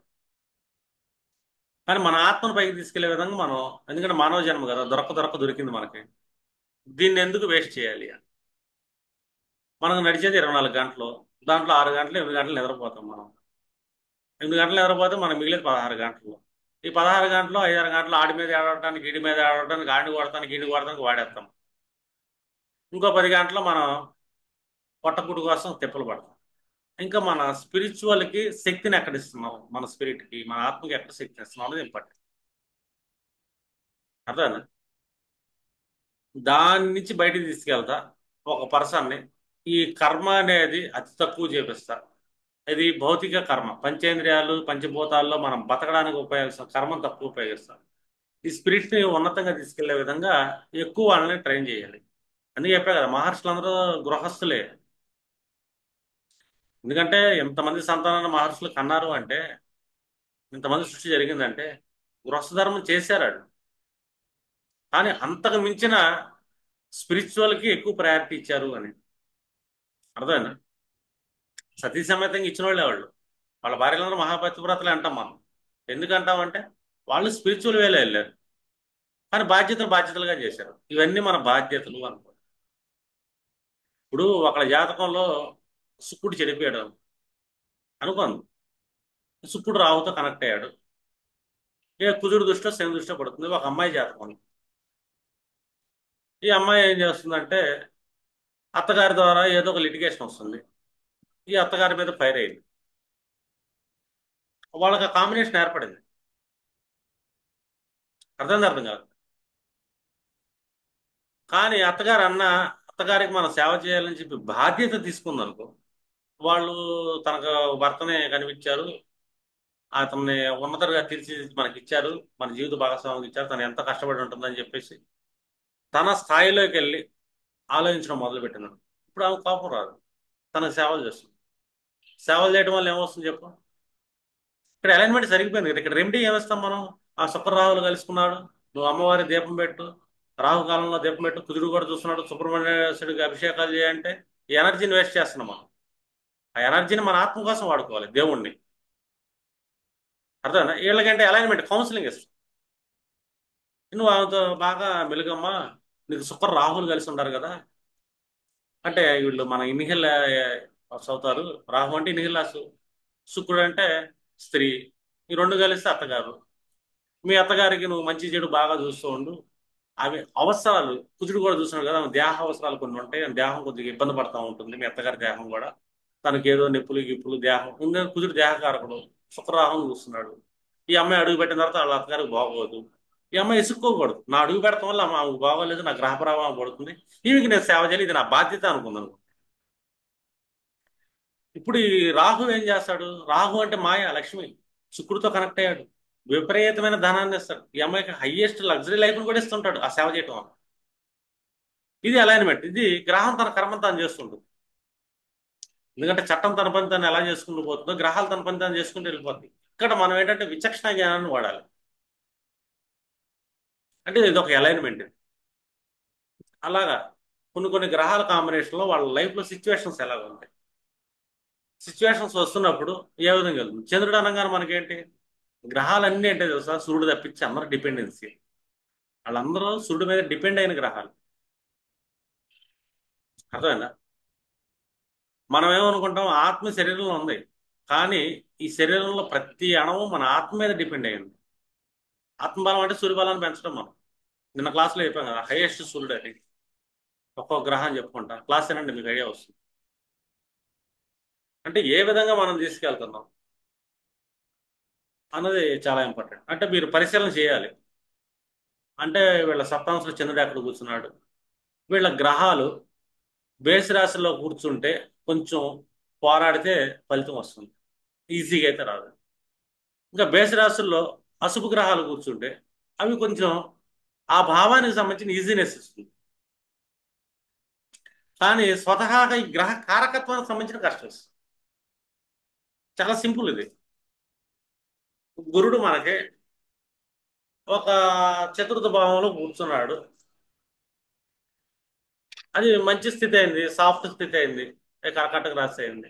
కానీ మన ఆత్మను పైకి తీసుకెళ్లే విధంగా మనం, ఎందుకంటే మానవ జన్మ కదా, దొరికింది మనకి, దీన్ని ఎందుకు వేస్ట్ చేయాలి అని. మనకు నడిచేది 24 గంటలు, దాంట్లో 6 గంటలు 8 గంటలు నిద్రపోతాం మనం. 8 గంటలు నిద్రపోతే మనం మిగిలేదు 16 గంటలు. ఈ 16 గంటలు 5-6 గంటలు ఆడి మీద ఆడటానికి, ఈడి మీద ఆడటానికి, ఆడిని కొడటానికి, ఈడిని కొడటానికి వాడేస్తాం. ఇంకో 10 గంటలు మనం పొట్టకూటి కోసం తిప్పలు పడతాం. ఇంకా మన స్పిరిచువల్కి శక్తిని ఎక్కడ ఇస్తున్నాం, మన స్పిరిట్కి మన ఆత్మకి ఎక్కడ శక్తిని ఇస్తున్నాం అనేది ఇంపార్టెంట్. అర్థమైందా? దాని నుంచి బయటికి తీసుకెళ్తా ఒక పర్సన్ని. ఈ కర్మ అనేది అతి తక్కువ చేపిస్తా. ఇది భౌతిక కర్మ, పంచేంద్రియాలు పంచభూతాల్లో మనం బతకడానికి ఉపయోగిస్తాం, కర్మను తక్కువ ఉపయోగిస్తాం. ఈ స్పిరిట్ని ఉన్నతంగా తీసుకెళ్లే విధంగా ఎక్కువ వాళ్ళని ట్రైన్ చేయాలి. అందుకే చెప్పా కదా, మహర్షులందరూ గృహస్థులే. ఎందుకంటే ఎంతమంది సంతానాన్ని మహర్షులు కన్నారు అంటే, ఇంతమంది సృష్టి జరిగిందంటే గృహస్థ ధర్మం చేశారు వాళ్ళు. కానీ అంతకు మించిన స్పిరిచువల్కి ఎక్కువ ప్రయారిటీ ఇచ్చారు అని. అర్థమైందా? సతీ సమేతంగా ఇచ్చిన వాళ్ళే వాళ్ళు. వాళ్ళ భార్యలందరూ మహాపతివ్రతలే అంటాం మనం. ఎందుకు అంటామంటే వాళ్ళు స్పిరిచువల్ వేలో వెళ్ళారు, కానీ బాధ్యతలు బాధ్యతలుగా చేశారు. ఇవన్నీ మన బాధ్యతలు అనుకో. ఇప్పుడు ఒకళ్ళ జాతకంలో శుక్రుడు చెడిపోయాడు అనుకోండి, శుక్రుడు రాహుతో కనెక్ట్ అయ్యాడు. ఇక కుజుడు దృష్టిలో శని దృష్టిలో పడుతుంది ఒక అమ్మాయి జాతకం. ఈ అమ్మాయి ఏం చేస్తుందంటే అత్తగారి ద్వారా ఏదో ఒక లిటిగేషన్ వస్తుంది. ఈ అత్తగారి మీద ఫైర్ అయింది. వాళ్ళకి ఆ కాంబినేషన్ ఏర్పడింది. అర్థం కాదు. కానీ అత్తగారికి మనం సేవ చేయాలని చెప్పి బాధ్యత తీసుకుందనుకో, వాళ్ళు తనకు భర్తనే కనిపించారు, అతన్ని ఉన్నతగా తీర్చిదిద్ది మనకి ఇచ్చారు, మన జీవిత భాగస్వామికి ఇచ్చారు, తను ఎంత కష్టపడి ఉంటుందని చెప్పేసి తన స్థాయిలోకి వెళ్ళి ఆలోచించడం మొదలు పెట్టినాడు. ఇప్పుడు ఆమె కోపం రాదు, తనకు సేవలు చేస్తుంది. సేవలు చేయడం వల్ల ఏమొస్తుంది చెప్పు? ఇక్కడ అలైన్మెంట్ సరిగిపోయింది కదా. ఇక్కడ రెమెడీ ఏమిస్తాం మనం? ఆ శుక్ర రాహులు కలుసుకున్నాడు, నువ్వు అమ్మవారి దీపం పెట్టు, రాహు కాలంలో దీపం పెట్టు, కుజుడు కూడా చూస్తున్నాడు, సుబ్రహ్మణ్యేశ్వరుడికి అభిషేకాలు చేయంటే ఈ ఎనర్జీని వేస్ట్ చేస్తున్నాం మనం. ఆ ఎనర్జీని మన ఆత్మ కోసం వాడుకోవాలి, దేవుణ్ణి. అర్థమైనా? వీళ్ళకంటే అలైన్మెంట్ కౌన్సిలింగ్ ఇస్తాం. నువ్వు ఆమెతో బాగా మెలుగమ్మా, నీకు శుక్ర రాహులు కలిసి ఉన్నారు కదా అంటే, వీళ్ళు మన ఇన్హిల్ అవుతారు. రాహు అంటే ఇన్హిలాసు, శుక్రుడు అంటే స్త్రీ, ఈ రెండు కలిస్తే అత్తగారు. మీ అత్తగారికి నువ్వు మంచి చెడు బాగా చూస్తూ ఉండు. అవి అవసరాలు, కుజుడు కూడా చూస్తున్నాడు కదా, ఆమె దేహ అవసరాలు కొన్ని ఉంటాయి, ఆమె దేహం కొద్దిగా ఇబ్బంది పడతా ఉంటుంది. మీ అత్తగారి దేహం కూడా తనకి ఏదో నొప్పులు గిప్పులు దేహం ఇంకా, కుజుడు దేహకారకుడు, శుక్రరాహం చూస్తున్నాడు. ఈ అమ్మాయి అడుగు పెట్టిన తర్వాత వాళ్ళ అత్తగారికి బాగోదు. ఈ అమ్మాయి ఇసుక్కోకూడదు, నా అడుగు పెడతాం వల్ల ఆమెకు బాగోలేదు, నా గ్రహ ప్రభావం పడుతుంది, ఈమెకి నేను సేవ చేయాలి, ఇది నా బాధ్యత అనుకుందాను. ఇప్పుడు ఈ రాహు ఏం చేస్తాడు? రాహు అంటే మాయ, లక్ష్మి, శుక్రుడితో కనెక్ట్ అయ్యాడు, విపరీతమైన ధనాన్ని ఇస్తాడు. ఈ అమ్మాయికి హైయెస్ట్ లగ్జరీ లైఫ్ని కూడా ఇస్తుంటాడు ఆ సేవ చేయటం వల్ల. ఇది అలైన్మెంట్. ఇది గ్రహం తన కర్మ తాను చేస్తుంటుంది. ఎందుకంటే చట్టం తన పని తాను ఎలా చేసుకుంటూ పోతుందో, గ్రహాలు తన పని తాను చేసుకుంటూ వెళ్ళిపోతుంది. ఇక్కడ మనం ఏంటంటే విచక్షణ జ్ఞానాన్ని వాడాలి. అంటే ఇది ఒక అలైన్మెంట్. అలాగా కొన్ని కొన్ని గ్రహాల కాంబినేషన్లో వాళ్ళ లైఫ్లో సిచ్యువేషన్స్ ఎలా ఉంటాయి, సిచ్యువేషన్స్ వస్తున్నప్పుడు ఏ విధంగా వెళ్తుంది. చంద్రుడు అనగానే మనకేంటి, గ్రహాలన్నీ అంటే తెలుసా, సూర్యుడు తప్పించి అందరూ డిపెండెన్సీ. వాళ్ళందరూ సూర్యుడి మీద డిపెండ్ అయిన గ్రహాలు. అర్థమైందా? మనం ఏమనుకుంటాం, ఆత్మ శరీరంలో ఉంది, కానీ ఈ శరీరంలో ప్రతి అణువు మన ఆత్మ మీద డిపెండ్ అయ్యింది. ఆత్మబలం అంటే సూర్యబలాన్ని పెంచడం. మనం నిన్న క్లాస్లో చెప్పాం కదా, హైయెస్ట్ సూర్యుడు అని ఒక్కొక్క గ్రహం చెప్పుకుంటా. క్లాస్ ఏనండి, మీకు ఐడియా వస్తుంది. అంటే ఏ విధంగా మనం తీసుకెళ్తున్నాం అన్నది చాలా ఇంపార్టెంట్. అంటే మీరు పరిశీలన చేయాలి. అంటే వీళ్ళ సప్తాంశంలో చంద్రుడు ఎక్కడ కూర్చున్నాడు, వీళ్ళ గ్రహాలు బేసి రాశిలో కూర్చుంటే కొంచెం పోరాడితే ఫలితం వస్తుంది, ఈజీగా అయితే రాదు. ఇంకా బేసి రాశుల్లో అశుభ గ్రహాలు కూర్చుంటే అవి కొంచెం ఆ భావానికి సంబంధించిన ఈజీనెస్ ఇస్తుంది. కానీ స్వతహాగా ఈ గ్రహ కారకత్వానికి సంబంధించిన కష్టం వస్తుంది. చాలా సింపుల్ ఇది. గురుడు మనకి ఒక చతుర్థ భావంలో కూర్చున్నాడు, అది మంచి స్థితి అయింది, సాఫ్ట్ స్థితి అయింది, కర్కాటక రాశి అయింది.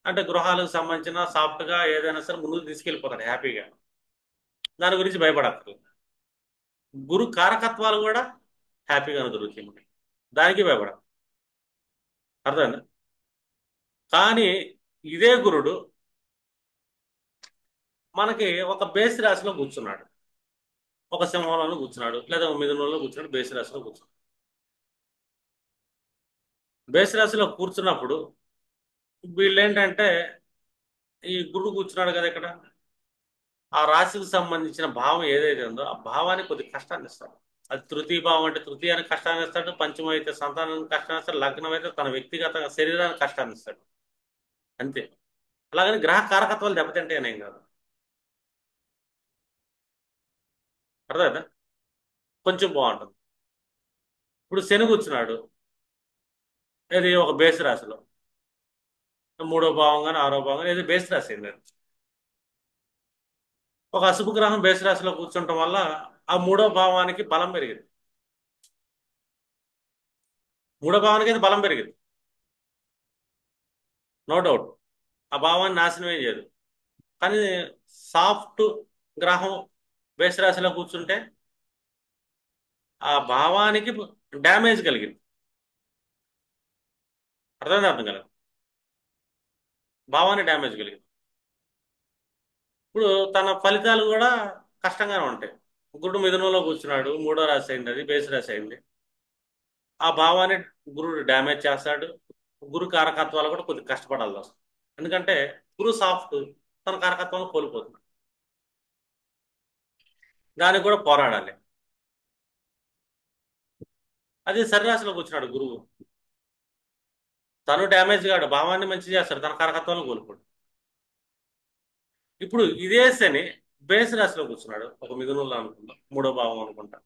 అంటే గృహాలకు సంబంధించిన సాఫ్ట్గా ఏదైనా సరే ముందుకు తీసుకెళ్ళిపోతాడు హ్యాపీగా, దాని గురించి భయపడక్కర్లేదు. గురు కారకత్వాలు కూడా హ్యాపీగానే దొరుకుతాయి మనకి, దానికి భయపడ. అర్థమైందా? కానీ ఇదే గురుడు మనకి ఒక బేసి రాశిలో కూర్చున్నాడు, ఒక సింహంలో కూర్చున్నాడు, లేదా ఒక మిథునంలో కూర్చున్నాడు, బేసి రాశిలో కూర్చున్నాడు. బేసి రాశిలో కూర్చున్నప్పుడు వీళ్ళు ఏంటంటే ఈ గురుడు కూర్చున్నాడు కదా ఇక్కడ, ఆ రాశికి సంబంధించిన భావం ఏదైతే ఉందో ఆ భావానికి కొద్ది కష్టాన్ని ఇస్తాడు. అది తృతీయ భావం అంటే తృతీయానికి కష్టాన్ని ఇస్తాడు, పంచమం అయితే సంతానానికి కష్టాన్ని ఇస్తాడు, లగ్నం అయితే తన వ్యక్తిగత శరీరానికి కష్టాన్ని ఇస్తాడు. అంతే. అలాగని గ్రహ కారకత్వాలు దెబ్బతింటే అనేం కాదు. అర్థమైందా? కొంచెం బాగుంటుంది. ఇప్పుడు శని కూర్చున్నాడు, ఇది ఒక బేసి రాశిలో, మూడో భావం కానీ ఆరో భావం కానీ ఏదో బేసి రాశి అయింది అది. ఒక అశుభ గ్రహం బేసి రాశిలో కూర్చుంటం వల్ల ఆ మూడో భావానికి బలం పెరిగింది. మూడో భావానికి అయితే బలం పెరిగింది, నో డౌట్. ఆ భావాన్ని నాశనం ఏం చేయదు. కానీ సాఫ్ట్ గ్రహం బేసి రాశిలో కూర్చుంటే ఆ భావానికి డ్యామేజ్ కలిగింది. అర్థమైంది అర్థం కలదు, భావానికి డ్యామేజ్ కలిగింది. ఇప్పుడు తన ఫలితాలు కూడా కష్టంగానే ఉంటాయి. గురుడు మిథునంలో కూర్చున్నాడు, మూడో రాశి అయింది, అది బేసి రాశి అయింది. ఆ భావాన్ని గురుడు డ్యామేజ్ చేస్తాడు. గురు కారకత్వాలు కూడా కొద్దిగా కష్టపడాలి వస్తుంది. ఎందుకంటే గురు సాఫ్ట్, తన కారకత్వాన్ని కోల్పోతుంది. దానికి కూడా పోరాడాలి. అది సరిరాశిలో కూర్చున్నాడు గురువు, తను డ్యామేజ్ కాడు, భావాన్ని మంచి చేస్తాడు, తన కారకత్వాలను కోల్పోడు. ఇప్పుడు ఇదే శని బేసి రాశిలో కూర్చున్నాడు, ఒక మిథునంలో అనుకుంటా, మూడో భావం అనుకుంటా.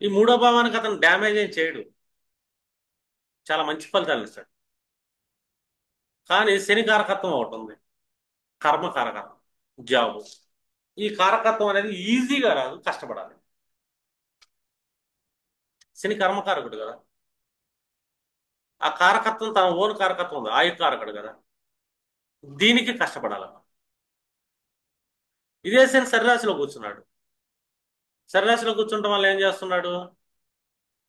ఈ మూడో భావానికి అతను డ్యామేజ్ ఏం చేయడు, చాలా మంచి ఫలితాలు ఇస్తాడు. కానీ శని కారకత్వం ఒకటి ఉంది, కర్మ కారకత్వం, జాబు. ఈ కారకత్వం అనేది ఈజీగా రాదు, కష్టపడాలి. శని కర్మకారకుడు కదా, ఆ కారకత్వం తన ఓన్ కారకత్వం ఉంది, ఆయు కారకుడు కదా, దీనికి కష్టపడాలి. ఇదే శని సరిరాశిలో కూర్చున్నాడు, సరిరాశిలో కూర్చుంటాం వల్ల ఏం చేస్తున్నాడు,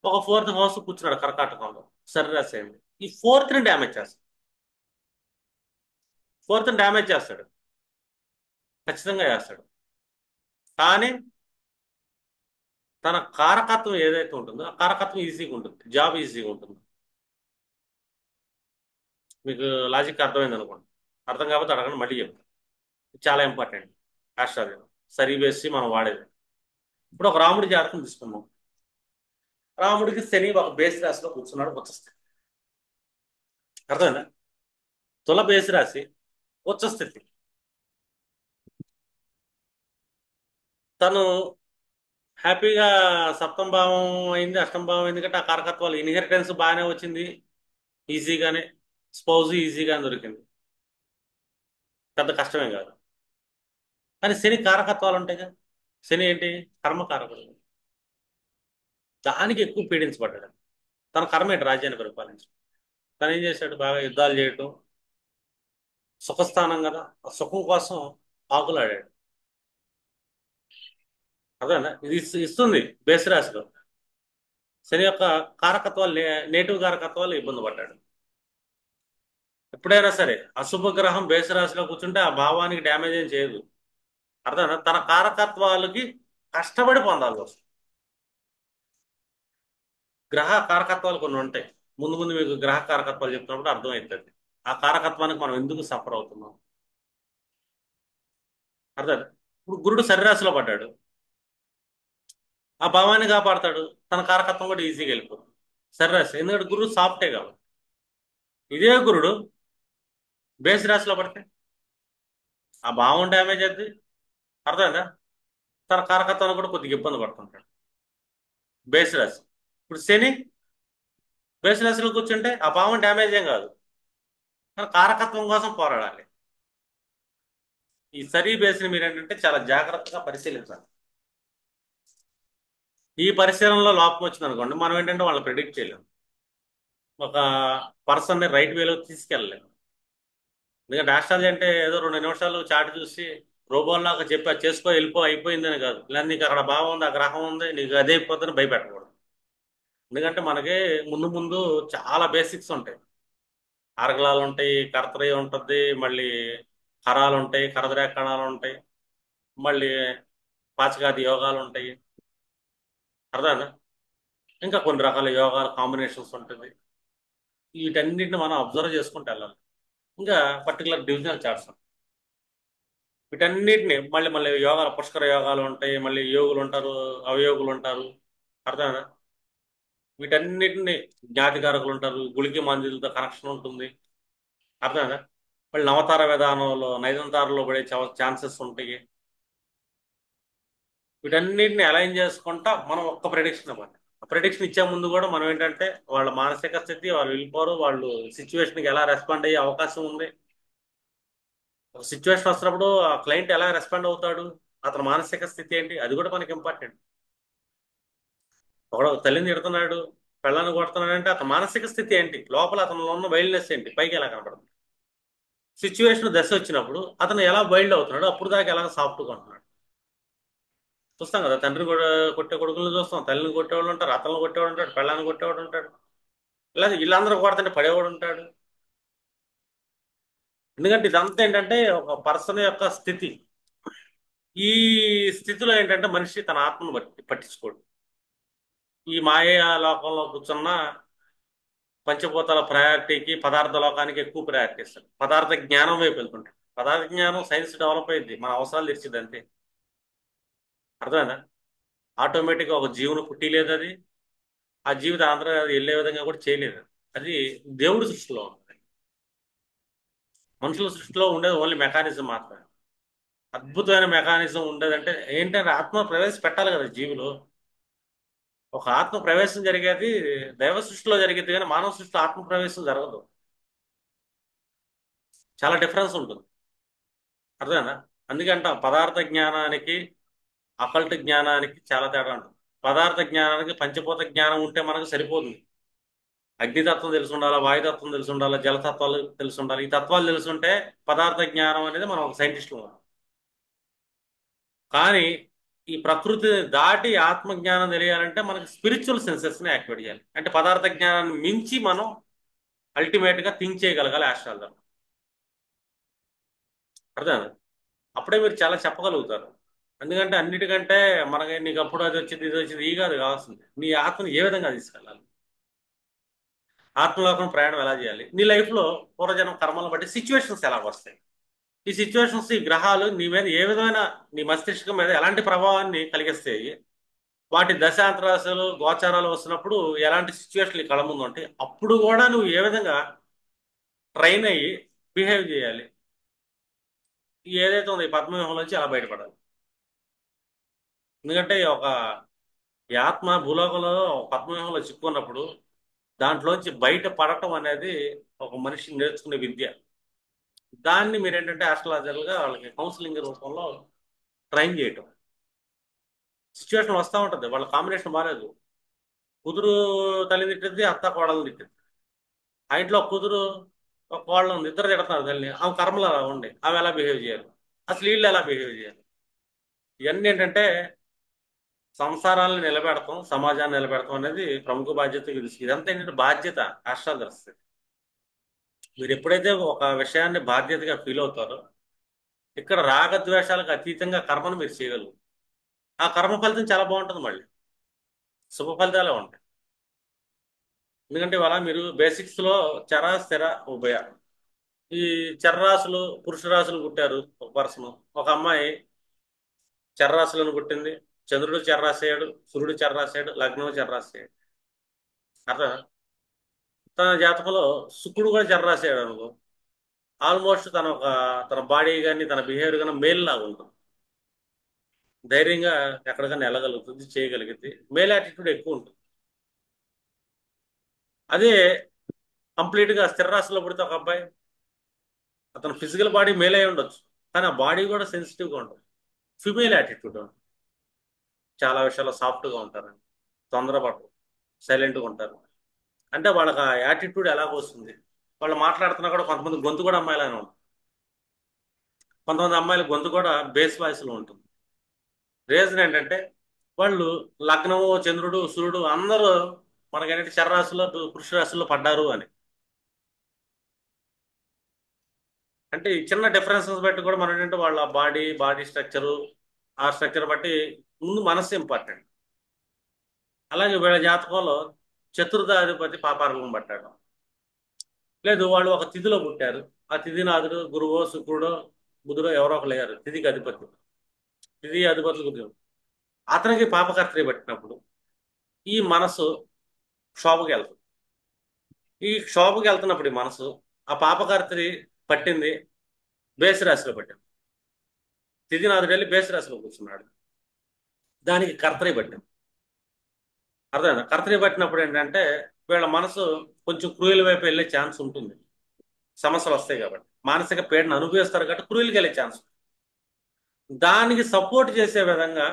ఒక ఫోర్త్ హౌస్ కూర్చున్నాడు కర్కాటకంలో, సరిరాశి అయింది. ఈ ఫోర్త్ ని డ్యామేజ్ చేస్తాడు, ఫోర్త్ ని డ్యామేజ్ చేస్తాడు, ఖచ్చితంగా చేస్తాడు. కానీ తన కారకత్వం ఏదైతే ఉంటుందో ఆ కారకత్వం ఈజీగా ఉంటుంది, జాబ్ ఈజీగా ఉంటుంది. మీకు లాజిక్ అర్థమైంది అనుకోండి. అర్థం కాకపోతే అడగండి, మళ్ళీ చెప్తాను. చాలా ఇంపార్టెంట్ ఆస్ట్రాలజీ, సరి వేసి మనం వాడేది. ఇప్పుడు ఒక రాముడి జాతకం తీసుకున్నాం. రాముడికి శని ఒక బేసి రాశిలో కూర్చున్నాడు, ఉచ్చస్థితి. అర్థమైందా? తుల బేసి రాశి, ఉచ్చస్థితి. తను హ్యాపీగా సప్తమ భావం అయింది, అష్టమ భావం అయింది కాబట్టి ఆ కారకత్వాలు ఇన్హెరిటెన్స్ బాగానే వచ్చింది, ఈజీగానే. స్పౌజ్ ఈజీగానే దొరికింది, పెద్ద కష్టమేం కాదు. కానీ శని కారకత్వాలు ఉంటాయి కదా. శని ఏంటి? కర్మకారకుడు, దానికి ఎక్కువ పీడించబడ్డాడు. తన కర్మ ఏంటి? రాజ్యాన్ని పరిపాలించడం. తను ఏం చేశాడు? బాగా యుద్ధాలు చేయటం, సుఖస్థానం కదా, ఆ సుఖం కోసం ఆకులాడాడు. అదేనా ఇది ఇస్తుంది బేసి రాశిలో. శని యొక్క కారకత్వాలు, నేటివ్ కారకత్వాలు ఇబ్బంది పడ్డాడు. ఎప్పుడైనా సరే అశుభ గ్రహం బేసి రాశిలో కూర్చుంటే ఆ భావానికి డ్యామేజ్ ఏం చేయదు. అర్థమైనా? తన కారకత్వాలకి కష్టపడి పొందాలి వస్తుంది. గ్రహ కారకత్వాలు కొన్ని ఉంటాయి, ముందు ముందు మీకు గ్రహ కారకత్వాలు చెప్తున్నప్పుడు అర్థమవుతుంది ఆ కారకత్వానికి మనం ఎందుకు సఫర్ అవుతున్నాం. అర్థం? ఇప్పుడు గురుడు సరిరాశిలో పడ్డాడు, ఆ భావాన్ని కాపాడతాడు, తన కారకత్వం కూడా ఈజీగా వెళ్ళిపోతుంది. సరిరాశి, ఎందుకంటే గురుడు సాఫ్టే కాబట్టి. ఇదే గురుడు బేసి రాశిలో పడితే ఆ భావం డ్యామేజ్ అవుతుంది. అర్థమైందా? తన కారకత్వాన్ని కూడా కొద్దిగా ఇబ్బంది పడుతుంటాడు. బేసి రాశి. ఇప్పుడు శని బేసి రాశిలో కూర్చుంటే ఆ భావం డ్యామేజ్ ఏం కాదు, తన కారకత్వం కోసం పోరాడాలి. ఈ సరి బేస్ని మీరు ఏంటంటే చాలా జాగ్రత్తగా పరిశీలించాలి. ఈ పరిశీలనలో లోపం వచ్చింది అనుకోండి, మనం ఏంటంటే వాళ్ళని ప్రిడిక్ట్ చేయలేము, ఒక పర్సన్ని రైట్ వేలో తీసుకెళ్ళలేము. ఎందుకంటే ఆస్ట్రాలజీ అంటే ఏదో 2 నిమిషాలు చాటు చూసి రోబోల్లాగా చెప్పి అది చేసుకో వెళ్ళిపో అయిపోయిందని కాదు. ఇలా నీకు అక్కడ భావం ఉంది, ఆ గ్రహం ఉంది, నీకు అదే అయిపోతుందని భయపెట్టకూడదు. ఎందుకంటే మనకి ముందు ముందు చాలా బేసిక్స్ ఉంటాయి. ఆర్గలాలు ఉంటాయి, కర్తరి ఉంటుంది, మళ్ళీ కరాలు ఉంటాయి, కరదరేఖ కణాలు ఉంటాయి, మళ్ళీ పాచకాది యోగాలు ఉంటాయి. అర్థమైందా? ఇంకా కొన్ని రకాల యోగాలు కాంబినేషన్స్ ఉంటుంది. వీటన్నిటిని మనం అబ్జర్వ్ చేసుకుంటూ వెళ్ళాలి. ఇంకా పర్టికులర్ డివిజనల్ చార్ట్స్. వీటన్నిటిని మళ్ళీ మళ్ళీ యోగాలు, పుష్కర యోగాలు ఉంటాయి, మళ్ళీ యోగులు ఉంటారు, అవయోగులు ఉంటారు. అర్థమైనా? వీటన్నిటిని జ్ఞాతికారకులు ఉంటారు, గుళికి మందులతో కనెక్షన్ ఉంటుంది. అర్థమైనా? మళ్ళీ నవతార విధానంలో నైదంతారలో పడే ఛాన్సెస్ ఉంటాయి. వీటన్నిటిని అలైన్ చేసుకుంటా మనం ఒక్క ప్రెడిక్షన్ ఇవ్వాలి. ఆ ప్రెడిక్షన్ ఇచ్చే ముందు కూడా మనం ఏంటంటే వాళ్ళ మానసిక స్థితి, వాళ్ళు వెళ్ళిపోరు, వాళ్ళు సిచ్యువేషన్కి ఎలా రెస్పాండ్ అయ్యే అవకాశం ఉంది, ఒక సిచ్యువేషన్ వస్తున్నప్పుడు ఆ క్లయింట్ ఎలా రెస్పాండ్ అవుతాడు, అతని మానసిక స్థితి ఏంటి, అది కూడా మనకి ఇంపార్టెంట్. ఒకడు తల్లిని తిడుతున్నాడు, పెళ్ళాన్ని కొడుతున్నాడు అంటే అతని మానసిక స్థితి ఏంటి, లోపల అతనిలో ఉన్న వైల్డ్నెస్ ఏంటి, పైకి ఎలా కనపడుతుంది. సిచ్యువేషన్ దశ వచ్చినప్పుడు అతను ఎలా వైల్డ్ అవుతున్నాడు, అప్పుడు దాకా ఎలా సాఫ్ట్గా ఉంటున్నాడు. చూస్తాం కదా, తండ్రిని కూడా కొట్టే కొడుకులను చూస్తాం, తల్లిని కొట్టేవాడు ఉంటారు, అతలను కొట్టేవాడు ఉంటాడు, పెళ్ళాన్ని కొట్టేవాడు ఉంటాడు, ఇలా వీళ్ళందరూ కొడుతుంటే పడేవాడు ఉంటాడు. ఎందుకంటే ఇదంతా ఏంటంటే ఒక పర్సన్ యొక్క స్థితి. ఈ స్థితిలో ఏంటంటే మనిషి తన ఆత్మను పట్టించుకోడు. ఈ మాయా లోకంలో కూర్చున్న పంచభూతాల ప్రయారిటీకి పదార్థ లోకానికి ఎక్కువ ప్రయారిటీ ఇస్తాడు. పదార్థ జ్ఞానం వైపు వెళ్తుంటాడు. పదార్థ జ్ఞానం సైన్స్ డెవలప్ అయింది, మన అవసరాలు తీర్చిది అంతే. అర్థమైందా? ఆటోమేటిక్గా ఒక జీవును పుట్టి లేదు అది, ఆ జీవిత ఆంధ్ర వెళ్ళే విధంగా కూడా చేయలేదు. అది దేవుడి సృష్టిలో ఉంటుంది. మనుషుల సృష్టిలో ఉండేది ఓన్లీ మెకానిజం మాత్రమే. అద్భుతమైన మెకానిజం ఉండేదంటే ఏంటంటే ఆత్మ ప్రవేశపెట్టాలి కదా జీవులు. ఒక ఆత్మ ప్రవేశం జరిగేది దైవ సృష్టిలో జరిగేది, కానీ మానవ సృష్టిలో ఆత్మ ప్రవేశం జరగదు. చాలా డిఫరెన్స్ ఉంటుంది. అర్థమైనా? అందుకంట పదార్థ జ్ఞానానికి అకల్ట్ జ్ఞానానికి చాలా తేడా ఉంటుంది. పదార్థ జ్ఞానానికి పంచభూత జ్ఞానం ఉంటే మనకు సరిపోతుంది. అగ్నితత్వం తెలిసి ఉండాలా, వాయుతత్వం తెలిసి ఉండాలా, జలతత్వాలు తెలిసి ఉండాలి. ఈ తత్వాలు తెలిసి ఉంటే పదార్థ జ్ఞానం అనేది మనం ఒక సైంటిస్టులు. కానీ ఈ ప్రకృతిని దాటి ఆత్మజ్ఞానం తెలియాలంటే మనకి స్పిరిచువల్ సెన్సెస్ని యాక్టివేట్ చేయాలి. అంటే పదార్థ జ్ఞానాన్ని మించి మనం అల్టిమేట్ గా థింక్ చేయగలగాలి ఆస్ట్రాల్లో. అర్థం? అప్పుడే మీరు చాలా చెప్పగలుగుతారు. ఎందుకంటే అన్నిటికంటే మనకి నీకు అప్పుడు అది వచ్చింది, ఇది వచ్చింది, ఈ కాదు కావాల్సింది, నీ ఆత్మని ఏ విధంగా తీసుకెళ్ళాలి, ఆత్మలోకం ప్రయాణం ఎలా చేయాలి, నీ లైఫ్ లో పూర్వజన్మ కర్మలను బట్టి సిచ్యువేషన్స్ ఎలా వస్తాయి, ఈ సిచ్యువేషన్స్, ఈ గ్రహాలు నీ మీద ఏ విధమైన, నీ మస్తిష్కం మీద ఎలాంటి ప్రభావాన్ని కలిగిస్తాయి, వాటి దశాంతరాశులు గోచారాలు వస్తున్నప్పుడు ఎలాంటి సిచ్యువేషన్లు కళ్ళ ముందు ఉంటాయి, అప్పుడు కూడా నువ్వు ఏ విధంగా ట్రైన్ అయ్యి బిహేవ్ చేయాలి, ఏదైతే ఉందో ఈ పద్మవ్యూహం నుంచి అలా బయటపడాలి. ఎందుకంటే ఒక ఈ ఆత్మ భూలోకంలో పద్మవ్యూహంలో చిక్కుకున్నప్పుడు దాంట్లోంచి బయట పడటం అనేది ఒక మనిషి నేర్చుకునే విద్య. దాన్ని మీరు ఏంటంటే ఆస్ట్రాలజర్గా వాళ్ళకి కౌన్సిలింగ్ రూపంలో ట్రైన్ చేయటం. సిచ్యువేషన్ వస్తూ ఉంటుంది, వాళ్ళ కాంబినేషన్ బాగాలేదు, కుదురు తల్లి తిట్టింది, అత్త కోడలు తిట్టింది. ఆ ఇంట్లో ఒక కుదురు ఒక కోడలు ఉంది, ఇద్దరు తిడతారు తల్లి, ఆమె కర్మలు అలా ఉండి ఆమె ఎలా బిహేవ్ చేయాలి, అసలు వీళ్ళు ఎలా బిహేవ్ చేయాలి. ఇవన్నీ ఏంటంటే సంసారాలను నిలబెడతాం, సమాజాన్ని నిలబెడతాం అనేది ప్రముఖ బాధ్యత. ఇదంతా ఏంటంటే బాధ్యత ఆస్ట్రాలజర్స్. మీరు ఎప్పుడైతే ఒక విషయాన్ని బాధ్యతగా ఫీల్ అవుతారో ఇక్కడ రాగద్వేషాలకు అతీతంగా కర్మను మీరు చేయగలరు. ఆ కర్మ ఫలితం చాలా బాగుంటుంది, మళ్ళీ శుభ ఫలితాలే ఉంటాయి. ఎందుకంటే ఇవాళ మీరు బేసిక్స్ లో చర స్థిర ఉభయ, ఈ చర్రాశులు పురుష రాశులు పుట్టారు. ఒక పర్సన్, ఒక అమ్మాయి చర్రాశులను పుట్టింది, చంద్రుడు చర్రాసేయుడు, సూర్యుడు చర్రాసేయుడు, లగ్నం చర్రాసేయుడు. అర్థం? తన జాతకంలో శుక్రుడు కూడా చర్రాసేయుడు అనుకో, ఆల్మోస్ట్ తన బాడీ కానీ తన బిహేవియర్ కానీ మేల్ లాగా ఉంటుంది. ధైర్యంగా ఎక్కడికైనా వెళ్ళగలుగుతుంది, చేయగలిగింది, మేల్ యాటిట్యూడ్ ఎక్కువ ఉంటుంది. అదే కంప్లీట్ గా స్థిర రాశిలో పుడితే ఒక అబ్బాయి, అతను ఫిజికల్ బాడీ మేల్ అయి ఉండొచ్చు, కానీ ఆ బాడీ కూడా సెన్సిటివ్ గా ఉంటుంది, ఫిమేల్ యాటిట్యూడ్ ఉంటుంది. చాలా విషయాల్లో సాఫ్ట్ గా ఉంటారు, తొందరపడరు, సైలెంట్ గా ఉంటారు. అంటే వాళ్ళకి ఆ యాటిట్యూడ్ ఎలాగ వస్తుంది, వాళ్ళు మాట్లాడుతున్నా కూడా కొంతమంది గొంతు కూడా అమ్మాయిలానే ఉంటుంది, కొంతమంది అమ్మాయిల గొంతు కూడా బేస్ వాయిస్ లో ఉంటుంది. రీజన్ ఏంటంటే వాళ్ళు లగ్నము, చంద్రుడు, సూర్యుడు అందరూ మనకేంటంటే చర్రాశుల్లో పురుష రాశుల్లో పడ్డారు అని. అంటే ఈ చిన్న డిఫరెన్సెస్ బట్టి కూడా మనం ఏంటంటే వాళ్ళ బాడీ స్ట్రక్చరు, ఆ స్ట్రక్చర్ బట్టి ముందు మనస్సు ఇంపార్టెంట్. అలాగే వీళ్ళ జాతకంలో చతుర్థాధిపతి పాపార్గం పట్టాడు. లేదు, వాళ్ళు ఒక తిథిలో పుట్టారు. ఆ తిథినాథుడు గురువో శుక్రుడో బుధుడో ఎవరో ఒకరు లేరు తిథికి అధిపతి. తిథి అధిపతులు గురువు. అతనికి పాపకర్తరి పట్టినప్పుడు ఈ మనసు క్షోభకి వెళ్తుంది. ఈ క్షోభకి వెళ్తున్నప్పుడు ఈ మనసు ఆ పాపకర్తరి పట్టింది బేసి రాశిలో పట్టింది. తిథినాథుడు వెళ్ళి బేసి రాశిలో కూర్చున్నాడు. దానికి కర్తరి పట్టింది. అర్థమైందా? కర్తరి పట్టినప్పుడు ఏంటంటే వీళ్ళ మనసు కొంచెం క్రూయల్ వైపు వెళ్ళే ఛాన్స్ ఉంటుంది. సమస్యలు వస్తాయి కాబట్టి మానసిక పీడను అనుభవిస్తారు కాబట్టి క్రూయల్కి వెళ్ళే ఛాన్స్. దానికి సపోర్ట్ చేసే విధంగా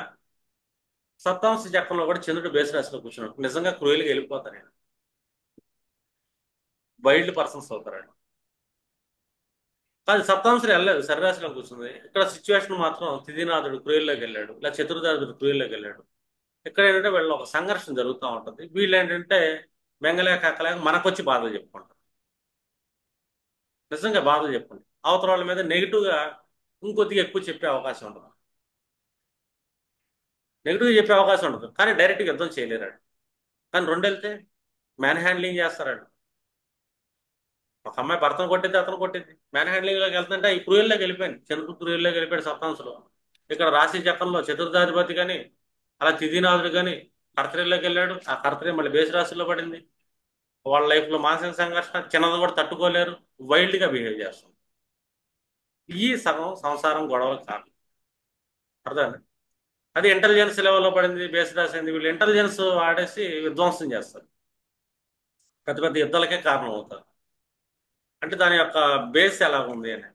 సప్తాంశ చక్రంలో కూడా చంద్రుడు బేసి రాశిలో కూర్చున్నాడు. నిజంగా క్రూయల్గా వెళ్ళిపోతారు ఆయన. వైల్డ్ పర్సన్స్ అవుతారండి. కానీ సప్తాంశలు వెళ్ళలేదు, సరిరాశిలో కూర్చుంది. ఇక్కడ సిచ్యువేషన్ మాత్రం తిథినాథుడు క్రూయల్లోకి వెళ్ళాడు, ఇలా చతుర్దాథుడు క్రూయల్లోకి వెళ్ళాడు. ఇక్కడ ఏంటంటే వీళ్ళ ఒక సంఘర్షణ జరుగుతూ ఉంటుంది. వీళ్ళు ఏంటంటే మెంగలేక అక్కలేక మనకొచ్చి బాధలు చెప్పుకుంటారు. నిజంగా బాధలు చెప్పుకుంటారు. అవతల వాళ్ళ మీద నెగిటివ్గా ఇంకొద్దిగా ఎక్కువ చెప్పే అవకాశం ఉండదు. నెగిటివ్గా చెప్పే అవకాశం ఉండదు, కానీ డైరెక్ట్గా యుద్ధం చేయలేరాడు. కానీ రెండు వెళ్తే మ్యాన్ హ్యాండ్లింగ్ చేస్తారాడు. ఒక అమ్మాయి భర్తను కొట్టింది, అతను కొట్టింది. మ్యాన్ హ్యాండ్లింగ్ లోకి వెళ్తుంటే ఈ క్రూయల్లోకి వెళ్ళిపోయింది, చంద్రుడు క్రూయల్లోకి వెళ్ళిపోయాడు సప్తాంశలో. ఇక్కడ రాశి చక్రంలో చతుర్థాధిపతి కానీ అలా తిథినాథుడు కానీ కర్తరిలోకి వెళ్ళాడు. ఆ కర్తరి మళ్ళీ బేసి రాశిలో పడింది. వాళ్ళ లైఫ్ లో మానసిక సంఘర్షణ చిన్నది కూడా తట్టుకోలేరు. వైల్డ్ గా బిహేవ్ చేస్తుంది. ఈ సగం సంసారం గొడవలకు కారణం. అర్థం. అది ఇంటెలిజెన్స్ లెవెల్లో పడింది, బేస్ రాశి అయింది. వీళ్ళు ఇంటెలిజెన్స్ ఆడేసి విధ్వంసం చేస్తారు. పెద్ద పెద్ద యుద్ధాలకే కారణం అవుతారు. అంటే దాని యొక్క బేస్ ఎలా ఉంది అని.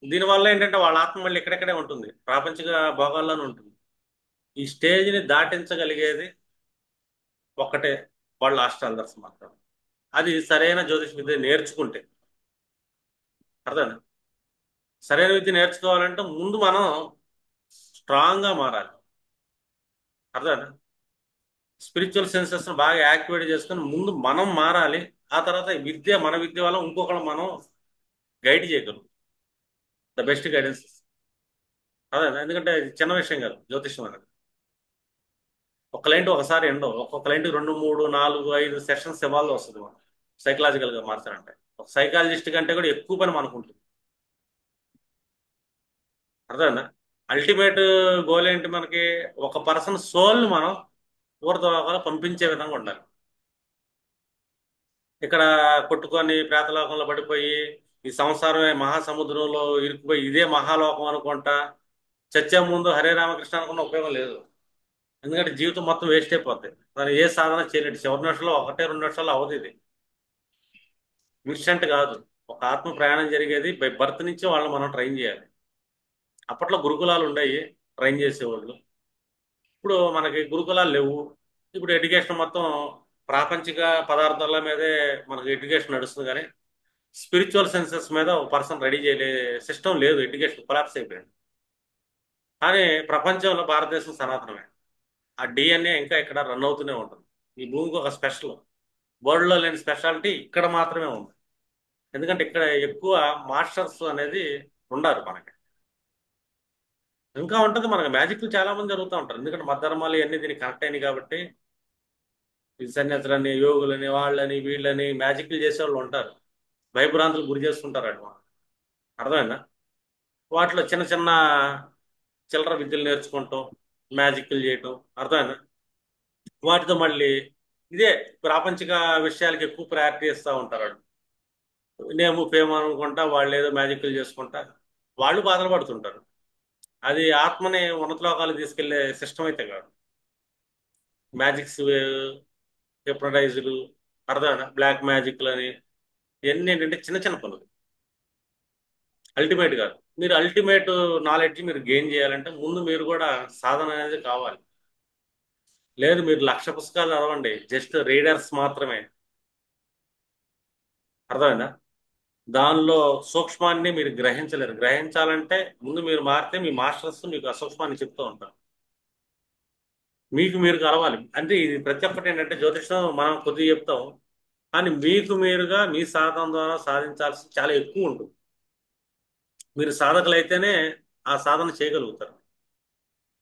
దీనివల్ల ఏంటంటే వాళ్ళ ఆత్మ మళ్ళీ ఇక్కడెక్కడే ఉంటుంది, ప్రాపంచిక భోగాల్లోనే ఉంటుంది. ఈ స్టేజ్ని దాటించగలిగేది ఒక్కటే, వాళ్ళు ఆస్ట్రాలజర్స్ మాత్రం. అది సరైన జ్యోతిష విద్య నేర్చుకుంటే. అర్థం. సరైన విద్య నేర్చుకోవాలంటే ముందు మనం స్ట్రాంగ్ గా మారాలి. అర్థం. స్పిరిచువల్ సెన్సెస్ బాగా యాక్టివేట్ చేసుకొని ముందు మనం మారాలి. ఆ తర్వాత ఈ విద్య, మన విద్య వల్ల ఇంకొకరు మనం గైడ్ చేయగలం. The best guidance. అదే, ఎందుకంటే ఇది చిన్న విషయం కాదు జ్యోతిష్యం అనేది. ఒక క్లయింట్ ఒకసారి ఎండో, ఒక్కొక్క క్లయింట్ 2, 3, 4, 5 సెషన్స్ ఇవ్వాల్సి వస్తుంది మనం సైకలాజికల్ గా మార్చాలంటే. ఒక సైకాలజిస్ట్ కంటే కూడా ఎక్కువ పని మనకు ఉంటుంది. అర్థమైందా? అల్టిమేట్ గోల్ ఏంటి మనకి? ఒక పర్సన్ సోల్ మనం ఊర్ధ్వలోకాలు పంపించే విధంగా ఉండాలి. ఇక్కడ కొట్టుకొని ప్రేతలోకంలో పడిపోయి ఈ సంసారమే మహాసముద్రంలో ఇరుక్కుపోయి ఇదే మహాలోకం అనుకుంటా చచ్చే ముందు హరే రామకృష్ణ అనుకున్న ఉపయోగం లేదు. ఎందుకంటే జీవితం మొత్తం వేస్ట్ అయిపోద్ది. దాని ఏ సాధన చేయలేడు. చివరి నిమిషంలో 1, 2 నిమిషాలు అవదు ఇది. ఇన్స్టెంట్ కాదు. ఒక ఆత్మ ప్రయాణం జరిగేది బై బర్త్ నుంచి వాళ్ళని మనం ట్రైన్ చేయాలి. అప్పట్లో గురుకులాలు ఉండయి, ట్రైన్ చేసేవాళ్ళు. ఇప్పుడు మనకి గురుకులాలు లేవు. ఇప్పుడు ఎడ్యుకేషన్ మొత్తం ప్రాపంచిక పదార్థాల మీదే మనకి ఎడ్యుకేషన్ నడుస్తుంది. కానీ స్పిరిచువల్ సెన్సెస్ మీద ఒక పర్సన్ రెడీ చేయలే సిస్టమ్ లేదు. ఎడ్యుకేషన్ కొలాప్స్ అయిపోయింది. కానీ ప్రపంచంలో భారతదేశం సనాతనమే. ఆ డిఎన్ఏ ఇంకా ఇక్కడ రన్ అవుతూనే ఉంటుంది. ఈ భూమికి ఒక స్పెషల్, వరల్డ్లో లేని స్పెషాలిటీ ఇక్కడ మాత్రమే ఉంది. ఎందుకంటే ఇక్కడ ఎక్కువ మాస్టర్స్ అనేది ఉండారు మనకి. ఇంకా ఉంటుంది మనకి. మ్యాజిక్లు చాలా మంది జరుగుతూ ఉంటారు. ఎందుకంటే మతధర్మాలు ఇవన్నీ దీనికి కనెక్ట్ అయినాయి కాబట్టి ఈ సన్యాసులని, యోగులని, వాళ్ళని వీళ్ళని మ్యాజిక్లు చేసే వాళ్ళు ఉంటారు. భయభ్రాంతులు గురి చేస్తుంటారు అటు. అర్థమైందా? వాటిలో చిన్న చిన్న చిల్లర విద్యలు నేర్చుకుంటాం, మ్యాజిక్లు చేయటం. అర్థమైందా? వాటితో మళ్ళీ ఇదే ప్రాపంచిక విషయాలకి ఎక్కువ ప్రయారిటీ ఇస్తూ ఉంటారు వాళ్ళు. నేము ఫేమ్ అనుకుంటా వాళ్ళు ఏదో మ్యాజిక్లు చేసుకుంటా వాళ్ళు బాధలు పడుతుంటారు. అది ఆత్మని ఉన్నత లోకాలకు తీసుకెళ్లే సిస్టమ్ అయితే కాదు. మ్యాజిక్స్, హిప్నటైజులు, అర్థమైనా బ్లాక్ మ్యాజిక్లు అని ఇవన్నీ ఏంటంటే చిన్న చిన్న పనులు. అల్టిమేట్ కాదు. మీరు అల్టిమేట్ నాలెడ్జ్ మీరు గెయిన్ చేయాలంటే ముందు మీరు కూడా సాధన అనేది కావాలి. లేదు, మీరు 1,00,000 పుస్తకాలు చదవండి, జస్ట్ రీడర్స్ మాత్రమే. అర్థమైందా? దానిలో సూక్ష్మాన్ని మీరు గ్రహించలేరు. గ్రహించాలంటే ముందు మీరు మారితే మీ మాస్టర్స్ మీకు ఆ సూక్ష్మాన్ని చెప్తూ ఉంటారు. మీకు మీరు కలవాలి. అంటే ఇది ప్రతి ఒక్కటి ఏంటంటే జ్యోతిషం మనం కొద్దిగా చెప్తాం, కానీ మీకు మీరుగా మీ సాధన ద్వారా సాధించాల్సి చాలా ఎక్కువ ఉంటుంది. మీరు సాధకులైతేనే ఆ సాధన చేయగలుగుతారు,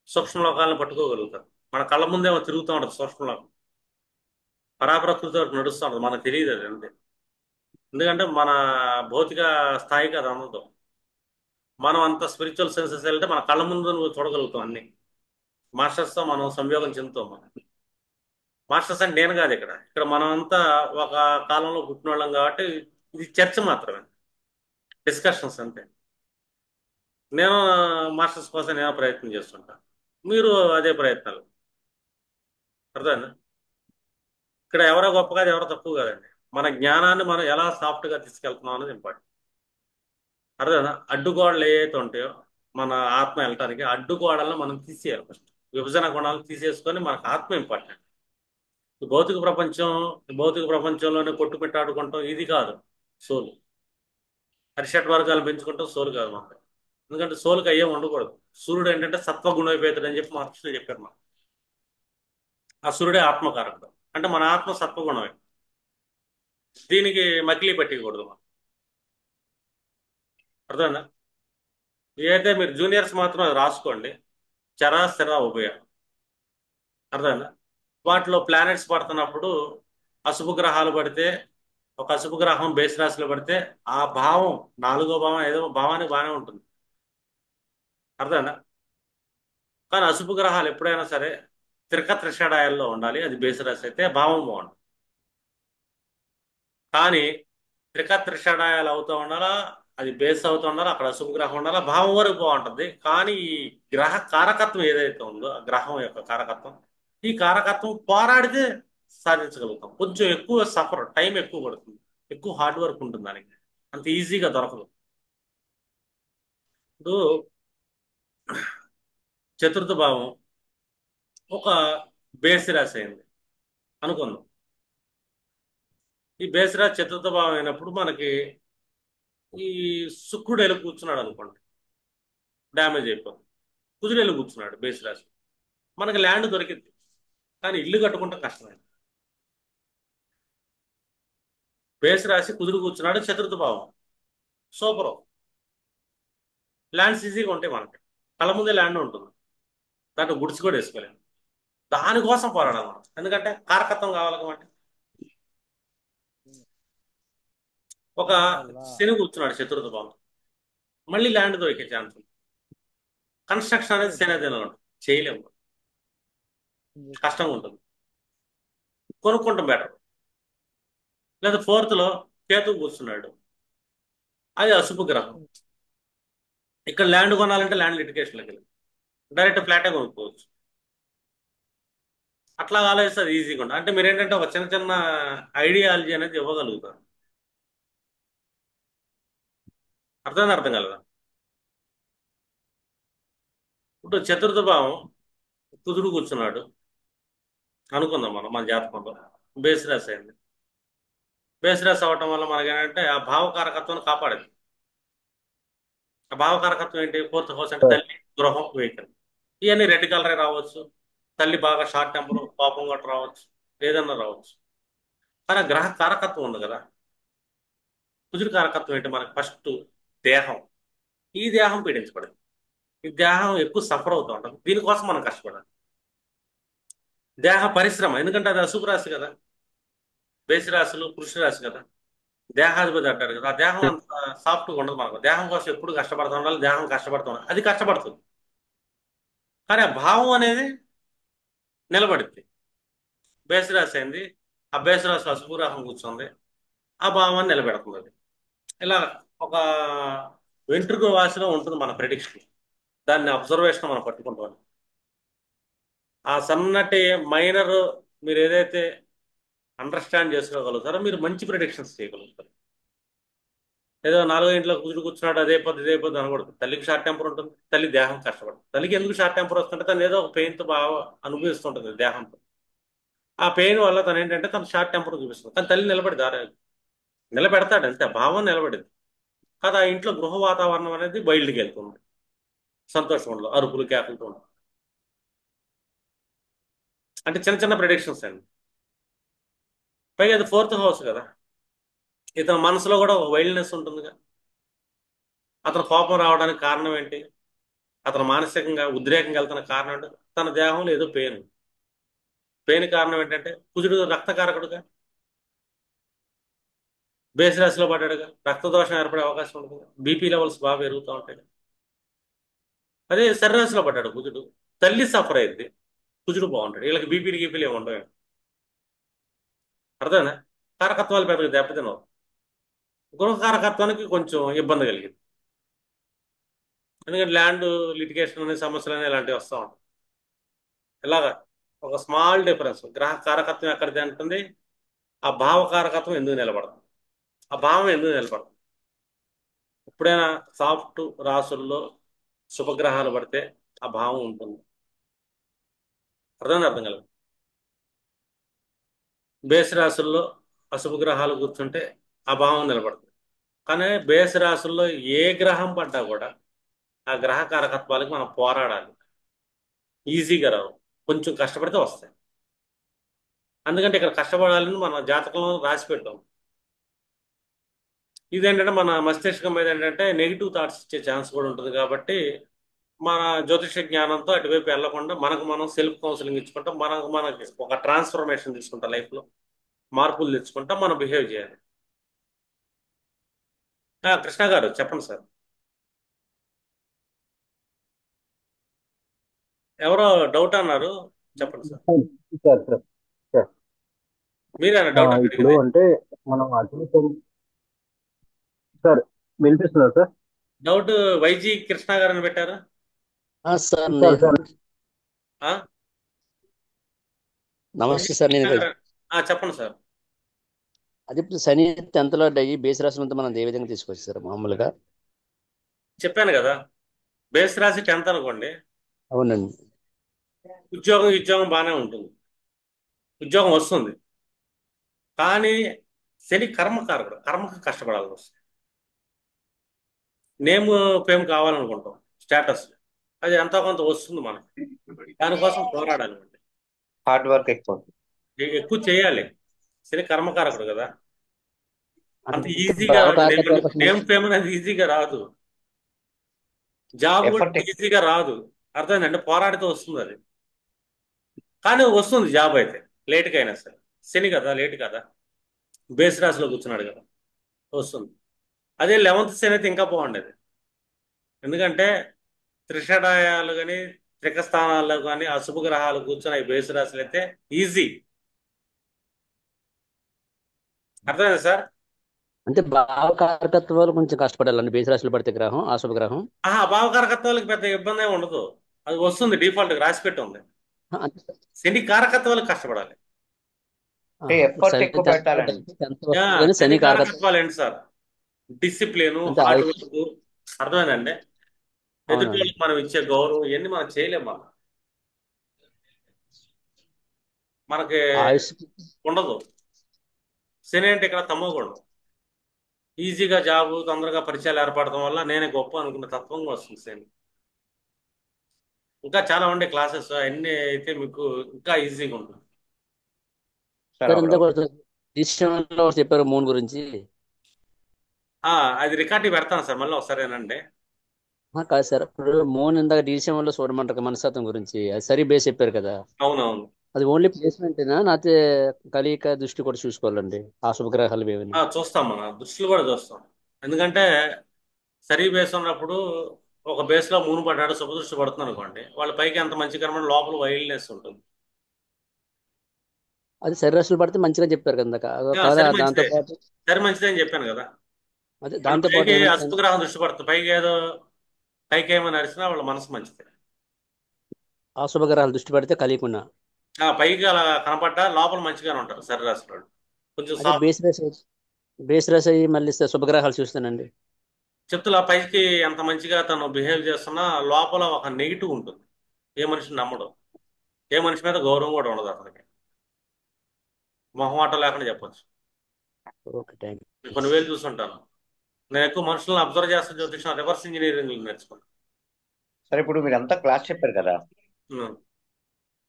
సూక్ష్మ లోకాలను పట్టుకోగలుగుతారు. మన కళ్ళ ముందేమో తిరుగుతూ ఉంటుంది సూక్ష్మలోకం, పరాప్రకృతితో నడుస్తూ ఉంటుంది, మనకు తెలియదు అది అంతే. ఎందుకంటే మన భౌతిక స్థాయికి అది అందదు. మనం అంత స్పిరిచువల్ సెన్సెస్ వెళ్తే మన కళ్ళ ముందు నువ్వు చూడగలుగుతాం అన్ని. మాస్టర్స్తో మనం సంయోగం చెందుతాం మనం. మాస్టర్స్ అంటే నేను కాదు, ఇక్కడ ఇక్కడ మనం అంతా ఒక కాలంలో పుట్టిన వాళ్ళం కాబట్టి ఇది చర్చ మాత్రమే, డిస్కషన్స్ అంతే. నేను మాస్టర్స్ కోసం నేను ప్రయత్నం చేస్తుంటా, మీరు అదే ప్రయత్నాలు. అర్థమైందా? ఇక్కడ ఎవరో గొప్ప కాదు, ఎవరో తక్కువ కాదండి. మన జ్ఞానాన్ని మనం ఎలా సాఫ్ట్గా తీసుకెళ్తున్నాం అనేది ఇంపార్టెంట్. అర్థమైందా? అడ్డుగోడలు ఏవైతే ఉంటాయో మన ఆత్మ వెళ్ళటానికి, అడ్డుగోడలను మనం తీసేయాలి ఫస్ట్. విభజన గుణాలు తీసేసుకొని మనకు ఆత్మ ఇంపార్టెంట్. ఈ భౌతిక ప్రపంచంలోనే కొట్టుమిట్టాడుకుంటాం ఇది కాదు సోల్. అరిషట్ వర్గాలు పెంచుకుంటాం సోల్ కాదు మనకి. ఎందుకంటే సోల్కి అయ్యేం ఉండకూడదు. సూర్యుడు ఏంటంటే సత్వగుణోపేతుడు అని చెప్పి మహర్షులు చెప్పారు మనం. ఆ సూర్యుడే ఆత్మకారకుడు. అంటే మన ఆత్మ సత్వగుణమే. దీనికి మకిలీ పట్టకూడదు మనం. అర్థమైందా? ఏదైతే మీరు జూనియర్స్ మాత్రం అది రాసుకోండి. చర స్థిర ఉభయ. అర్థమైందా? వాటిలో ప్లానెట్స్ పడుతున్నప్పుడు అశుభ గ్రహాలు పడితే, ఒక అశుభ గ్రహం బేసి రాశిలో పడితే ఆ భావం, నాలుగో భావం ఐదో భావానికి బాగానే ఉంటుంది. అర్థమైందా? కానీ అశుభ గ్రహాలు ఎప్పుడైనా సరే త్రిషాడాయాల్లో ఉండాలి. అది బేసి రాశి అయితే భావం బాగుంటుంది. కానీ త్రిషాడాయాలు అవుతూ ఉండాలా, అది బేస్ అవుతూ ఉండాలా, అక్కడ అశుభ గ్రహం ఉండాలా, భావం వరకు బాగుంటుంది. కానీ ఈ గ్రహ కారకత్వం ఏదైతే ఉందో, ఆ గ్రహం యొక్క కారకత్వం, ఈ కారకత్వం పోరాడితే సాధించగలుగుతాం. కొంచెం ఎక్కువ టైం ఎక్కువ పడుతుంది, ఎక్కువ హార్డ్ వర్క్ ఉంటుంది దానికి. అంత ఈజీగా దొరకదు. ఇప్పుడు చతుర్థ భావం ఒక బేసి రాశి అయింది అనుకుందాం. ఈ బేసి రాశి చతుర్థ భావం అయినప్పుడు మనకి ఈ శుక్రుడు వెళ్ళి కూర్చున్నాడు అనుకోండి, డ్యామేజ్ అయిపోతుంది. కుజుడు వెళ్ళి కూర్చున్నాడు బేసి రాశి, మనకి ల్యాండ్ దొరికింది. కానీ ఇల్లు కట్టుకుంటే కష్టమైంది. బేసి రాశి కుదురు కూర్చున్నాడు చతుర్థ భావం, సూపర్. ల్యాండ్స్ ఈజీగా ఉంటాయి మనకి, కళ్ళ ముందే ల్యాండ్ ఉంటుంది. దాంట్లో గుడిసి కూడా వేసుకోలేము. దానికోసం పోరాడాలి మనం, ఎందుకంటే కారకత్వం కావాలి కాబట్టి. ఒక శని కూర్చున్నాడు చతుర్థ భావం, మళ్ళీ ల్యాండ్ దొరికే ఛాన్స్ ఉంది. కన్స్ట్రక్షన్ అనేది శని అధీనంలో ఉంటుంది, చేయలేము, కష్టంగా ఉంటుంది. కొనుక్కుంటాం బెటర్. లేదా ఫోర్త్ లో కేతు కూర్చున్నాడు, అది అశుభ గ్రహం. ఇక్కడ ల్యాండ్ కొనాలంటే ల్యాండ్ లిటిగేషన్లోకి వెళ్ళి డైరెక్ట్ ఫ్లాటే కొనుక్కోవచ్చు. అట్లా ఆలోచిస్తే అది ఈజీగా ఉంటుంది. అంటే మీరు ఏంటంటే ఒక చిన్న చిన్న ఐడియాలజీ అనేది ఇవ్వగలుగుతారు. అర్థం కలదా? ఇప్పుడు చతుర్థ భావం కుదురు కూర్చున్నాడు అనుకుందాం మనం, మన జాతకంలో బేసి రాశి అయింది. బేసి రాశి అవ్వటం వల్ల మనకి ఏంటంటే ఆ భావకారకత్వాన్ని కాపాడేది. ఆ భావకారకత్వం ఏంటి? ఫోర్త్ హౌస్ అంటే తల్లి, గృహం, వెహికల్. ఇవన్నీ రెడ్ కలరే రావచ్చు. తల్లి బాగా షార్ట్ టెంపర్, కోపం కూడా రావచ్చు, ఏదన్నా రావచ్చు. కానీ ఆ గ్రహ కారకత్వం ఉంది కదా. కుజుడు కారకత్వం ఏంటి మనకి? ఫస్ట్ దేహం. ఈ దేహం పీడించబడింది. ఈ దేహం ఎక్కువ సఫర్ అవుతూ ఉంటుంది. దీనికోసం మనం కష్టపడాలి. దేహ పరిశ్రమ, ఎందుకంటే అది అశుభ రాశి కదా. బేసి రాశులు కృషి రాశి కదా. దేహాధిపతి అంటారు కదా. ఆ దేహం అంత సాఫ్ట్గా ఉండదు మనకు. దేహం కోసం ఎప్పుడు కష్టపడుతూ ఉండాలి. దేహం కష్టపడుతూ ఉండాలి, అది కష్టపడుతుంది. కానీ ఆ భావం అనేది నిలబడింది. బేసి రాశి అయింది, ఆ బేసి రాశిలో అశుభ గ్రహం కూర్చుంది, ఆ భావాన్ని నిలబెడుతుంది అది. ఇలా ఒక వెంట్రుక వాసిలో ఉంటుంది మన ప్రెడిక్షన్. దాన్ని అబ్జర్వేషన్ మనం పట్టుకుంటాం. ఆ సన్నటి మైనర్ మీరు ఏదైతే అండర్స్టాండ్ చేసుకోగలుగుతారో మీరు మంచి ప్రిడిక్షన్స్ చేయగలుగుతారు. ఏదో నాలుగో ఇంట్లో కూర్చున్నాడు అదే పొద్దు ఇదే పొద్దు అనకూడదు. తల్లికి షార్ట్ టెంపర్ ఉంటుంది, తల్లి దేహం కష్టపడుతుంది. తల్లికి ఎందుకు షార్ట్ టెంపర్ వస్తుంటే తను ఏదో ఒక పెయిన్తో బాగా అనుభవిస్తుంటుంది దేహంతో. ఆ పెయిన్ వల్ల తను ఏంటంటే తను షార్ట్ టెంపర్ చూపిస్తుంది. కానీ తల్లి నిలబడి నిలబెడతాడు అంతే, ఆ భావం నిలబడింది. కాదు ఆ ఇంట్లో గృహ వాతావరణం అనేది బయలుకి వెళ్తుంది, సంతోషం ఉండదు, అరుపులు కేకలతో ఉండదు. అంటే చిన్న చిన్న ప్రిడిక్షన్స్ అండి. పైగా అది ఫోర్త్ హౌస్ కదా. ఇతని మనసులో కూడా ఒక వైల్డ్నెస్ ఉంటుందిగా. అతను కోపం రావడానికి కారణం ఏంటి? అతను మానసికంగా ఉద్రేకంగా వెళ్తున్న కారణం ఏంటి? తన దేహంలో ఏదో పెయిన్. పెయిన్ కారణం ఏంటంటే కుజుడు రక్తకారకుడుగా. బేసి రాశిలో పడ్డాడుగా, రక్త దోషం ఏర్పడే అవకాశం ఉంటుంది, బీపీ లెవెల్స్ బాగా పెరుగుతూ ఉంటాయి. అదే శరీరాశిలో పడ్డాడు కుజుడు, తల్లి సఫర్ అయింది, కుజుడు బాగుంటాడు, వీళ్ళకి బీపీలు గీపీలు ఏమి ఉండవు. అర్థమైనా? కారకత్వాలు పెద్దగా దెబ్బతినవు. గృహకారకత్వానికి కొంచెం ఇబ్బంది కలిగింది, ఎందుకంటే ల్యాండ్ లిటిగేషన్ అనే సమస్యలు అనేవి ఇలాంటివి వస్తూ ఉంటాయి. ఇలాగా ఒక స్మాల్ డిఫరెన్స్, గ్రహ కారకత్వం ఎక్కడిది అంటుంది, ఆ భావ కారకత్వం ఎందుకు నిలబడదు, ఆ భావం ఎందుకు నిలబడదు. ఎప్పుడైనా సాఫ్ట్ రాసుల్లో శుభగ్రహాలు పడితే ఆ భావం ఉంటుంది. అర్థం కలదు. బేసి రాసుల్లో అశుభ గ్రహాలు కూర్చుంటే ఆ భావం నిలబడుతుంది. కానీ బేసి రాసుల్లో ఏ గ్రహం పడ్డా కూడా ఆ గ్రహ కారకత్వాలకు మనం పోరాడాలి. ఈజీగా రావు, కొంచెం కష్టపడితే వస్తాయి. అందుకంటే ఇక్కడ కష్టపడాలని మన జాతకంలో రాసి పెట్టాం. ఇదేంటంటే మన మస్తిష్కం మీద ఏంటంటే నెగిటివ్ థాట్స్ ఇచ్చే ఛాన్స్ కూడా ఉంటుంది కాబట్టి మన జ్యోతిష జ్ఞానంతో అటువైపు వెళ్లకుండా మనకు మనం సెల్ఫ్ కౌన్సిలింగ్ ఇచ్చుకుంటాం, మనకి ఒక ట్రాన్స్ఫర్మేషన్ తీసుకుంటాం, లైఫ్లో మార్పులు తెచ్చుకుంటాం, మనం బిహేవ్ చేయాలి. కృష్ణ గారు చెప్పండి సార్. ఎవరో డౌట్ అన్నారు, చెప్పండి సార్. సార్ సార్ సార్ మీరేనా డౌట్ ఇప్పుడు అడిగింది? అంటే మనం అటు సార్ వినిపిస్తుందా సార్? డౌట్ వైజీ కృష్ణ గారు అని పెట్టారు. సార్ సార్ సార్ ఆ? వైజీ నమస్తే సార్. కృష్ణ నేను గారు, చెప్పండి సార్. అది ఇప్పుడు శని 10th లో అయ్యి బేసి రాశులంతా మనం ఏ విధంగా తీసుకోవచ్చు సార్ మామూలుగా? చెప్పాను కదా, బేస్ రాసి 10th అనుకోండి, అవునండి. ఉద్యోగం బాగానే ఉంటుంది, ఉద్యోగం వస్తుంది. కానీ శని కర్మకారకుడు, కర్మకు కష్టపడాల్సి వస్తుంది. నేమ్ ఫేమ్ కావాలనుకుంటాం, స్టేటస్, అది ఎంతో కొంత వస్తుంది మనకి, దానికోసం పోరాడాలి. హార్డ్ వర్క్ ఎక్కువ. ఎక్కువ చేయాలి. శని కర్మకారకుడు కదా, అంత అంటే ఈజీగా భావకారకత్వం కోసం నేమ్ ఫేమ్ అనేది ఈజీగా రాదు, జాబ్ కూడా ఎఫర్ట్ ఈజీగా రాదు. అర్థమైందంటే పోరాడితే వస్తుంది అది, కానీ వస్తుంది జాబ్ అయితే, లేట్గా అయినా సరే. శని కదా, లేట్ కదా, బేస్ రాశిలో కూర్చున్నాడు కదా, వస్తుంది. అదే 11th శని అయితే ఇంకా బాగుండేది, ఎందుకంటే త్రిషడాయాలు కానీ త్రికస్థానాల్లో కానీ అశుభ గ్రహాలు కూర్చొని ఈ బేస్ రాశులు అయితే ఈజీ. అర్థమైంది సార్? అంటే భావకారకత్వాలు కొంచెం కష్టపడాలండి బేసి రాశులు పడితే గ్రహం అశుభ గ్రహం. భావకారకత్వాలకు పెద్ద ఇబ్బంది ఏమి ఉండదు, అది వస్తుంది, డిఫాల్ట్ రాసి పెట్టి ఉంది. అంటే శని కారకత్వాలకు కష్టపడాలి. ఎఫర్ట్ శని ఎక్కువ 10th లో పెట్టాలండి. 10th వస్తుంది కానీ శని శని కారకత్వం కారకత్వాలు ఏంటి సార్? డిసిప్లిన్, అంటే హార్డ్ ఆయుష్. వర్క్. అర్థమైందండి? ఎదుటి అవునండి. వాళ్ళకి మనం ఇచ్చే గౌరవం ఇవన్నీ మనం చేయలేము, మనకి ఆయుష్. ఉండదు. శని అంటే ఇక్కడ తమ్మకూడదు, ఈజీగా జాబు, తొందరగా పరిచయాలు ఏర్పడటం వల్ల నేనే గొప్ప అనుకున్న తత్వంగా వస్తుంది శని. ఇంకా చాలా ఉండే క్లాసెస్ అన్ని అయితే మీకు ఇంకా ఈజీగా ఉంటుంది. సార్ సార్ ఇంత ఒకడు డిసిషన్లో చెప్పారు మూన్ గురించి. అది రికార్డు పెడతాను సార్, మళ్ళీ ఒకసారేనండి. కాదు సార్, ఇప్పుడు మూన్ ఇందాక డిసిషన్లో చూడమంటారు మనస్తత్వం గురించి, అది సరి బేస్ చెప్పారు కదా. అవునవును. అది ఓన్లీ ప్లేస్మెంటేనా నాతే కలియిక దృష్టి కూడా చూసుకోవాలండి ఆ శుభగ్రహాలు ఏమైనా? చూస్తాం, మన దృష్టిలో కూడా చూస్తాం. ఎందుకంటే సరి బేస్ ఉన్నప్పుడు ఒక బేస్లో మూను పడ్డాడు, శుభదృష్టి పడుతుంది అనుకోండి, వాళ్ళ పైకి ఎంత మంచి కనబడి లోపల వైల్డ్నెస్ ఉంటుంది. అది శరీరాశులు పడితే మంచిగా చెప్పారు కదా ఇందాక. కాదా సరి దాంతో మంచిదే, పాటు సరి మంచిదే అని చెప్పాను కదా. అదే వాళ్ళ దాంతో పాటు పైకి ఏమైనా అశుభగ్రహం దృష్టి పడుతుంది, పైకి ఏదో పైకి ఏమైనా నడిచినా వాళ్ళ మనసు మంచిదే. ఆ శుభగ్రహాలు దృష్టి పడితే కలియకుండా పైకి అలా కనపడ్డా లోపల మంచిగానే ఉంటారు శరీరాశులు, కొంచెం అదే సాఫ్ట్. బేస్ రాశి అయ్యి మళ్ళీ శుభగ్రహాలు చూస్తానండి. చెప్తులా పైకి ఎంత మంచిగా తను బిహేవ్ చేస్తున్నా లోపల ఒక నెగిటివ్ ఉంటుంది, ఏ మనిషిని నమ్మడు, ఏ మనిషి మీద గౌరవం కూడా ఉండదు అతనికి, మొహమాటం లేకుండా చెప్పొచ్చు. ఓకే, థ్యాంక్ నేను యూ. కొన్ని వేలు చూస్తుంటాను, నేను ఎక్కువ మనుషులను అబ్జర్వ్ చేస్తాను, జ్యోతిషం రివర్స్ ఇంజనీరింగ్ నేర్చుకున్నాను. సరే ఇప్పుడు మీరు అంతా క్లాస్ చెప్పారు కదా.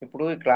ఇప్పుడు ఈ క్లాస్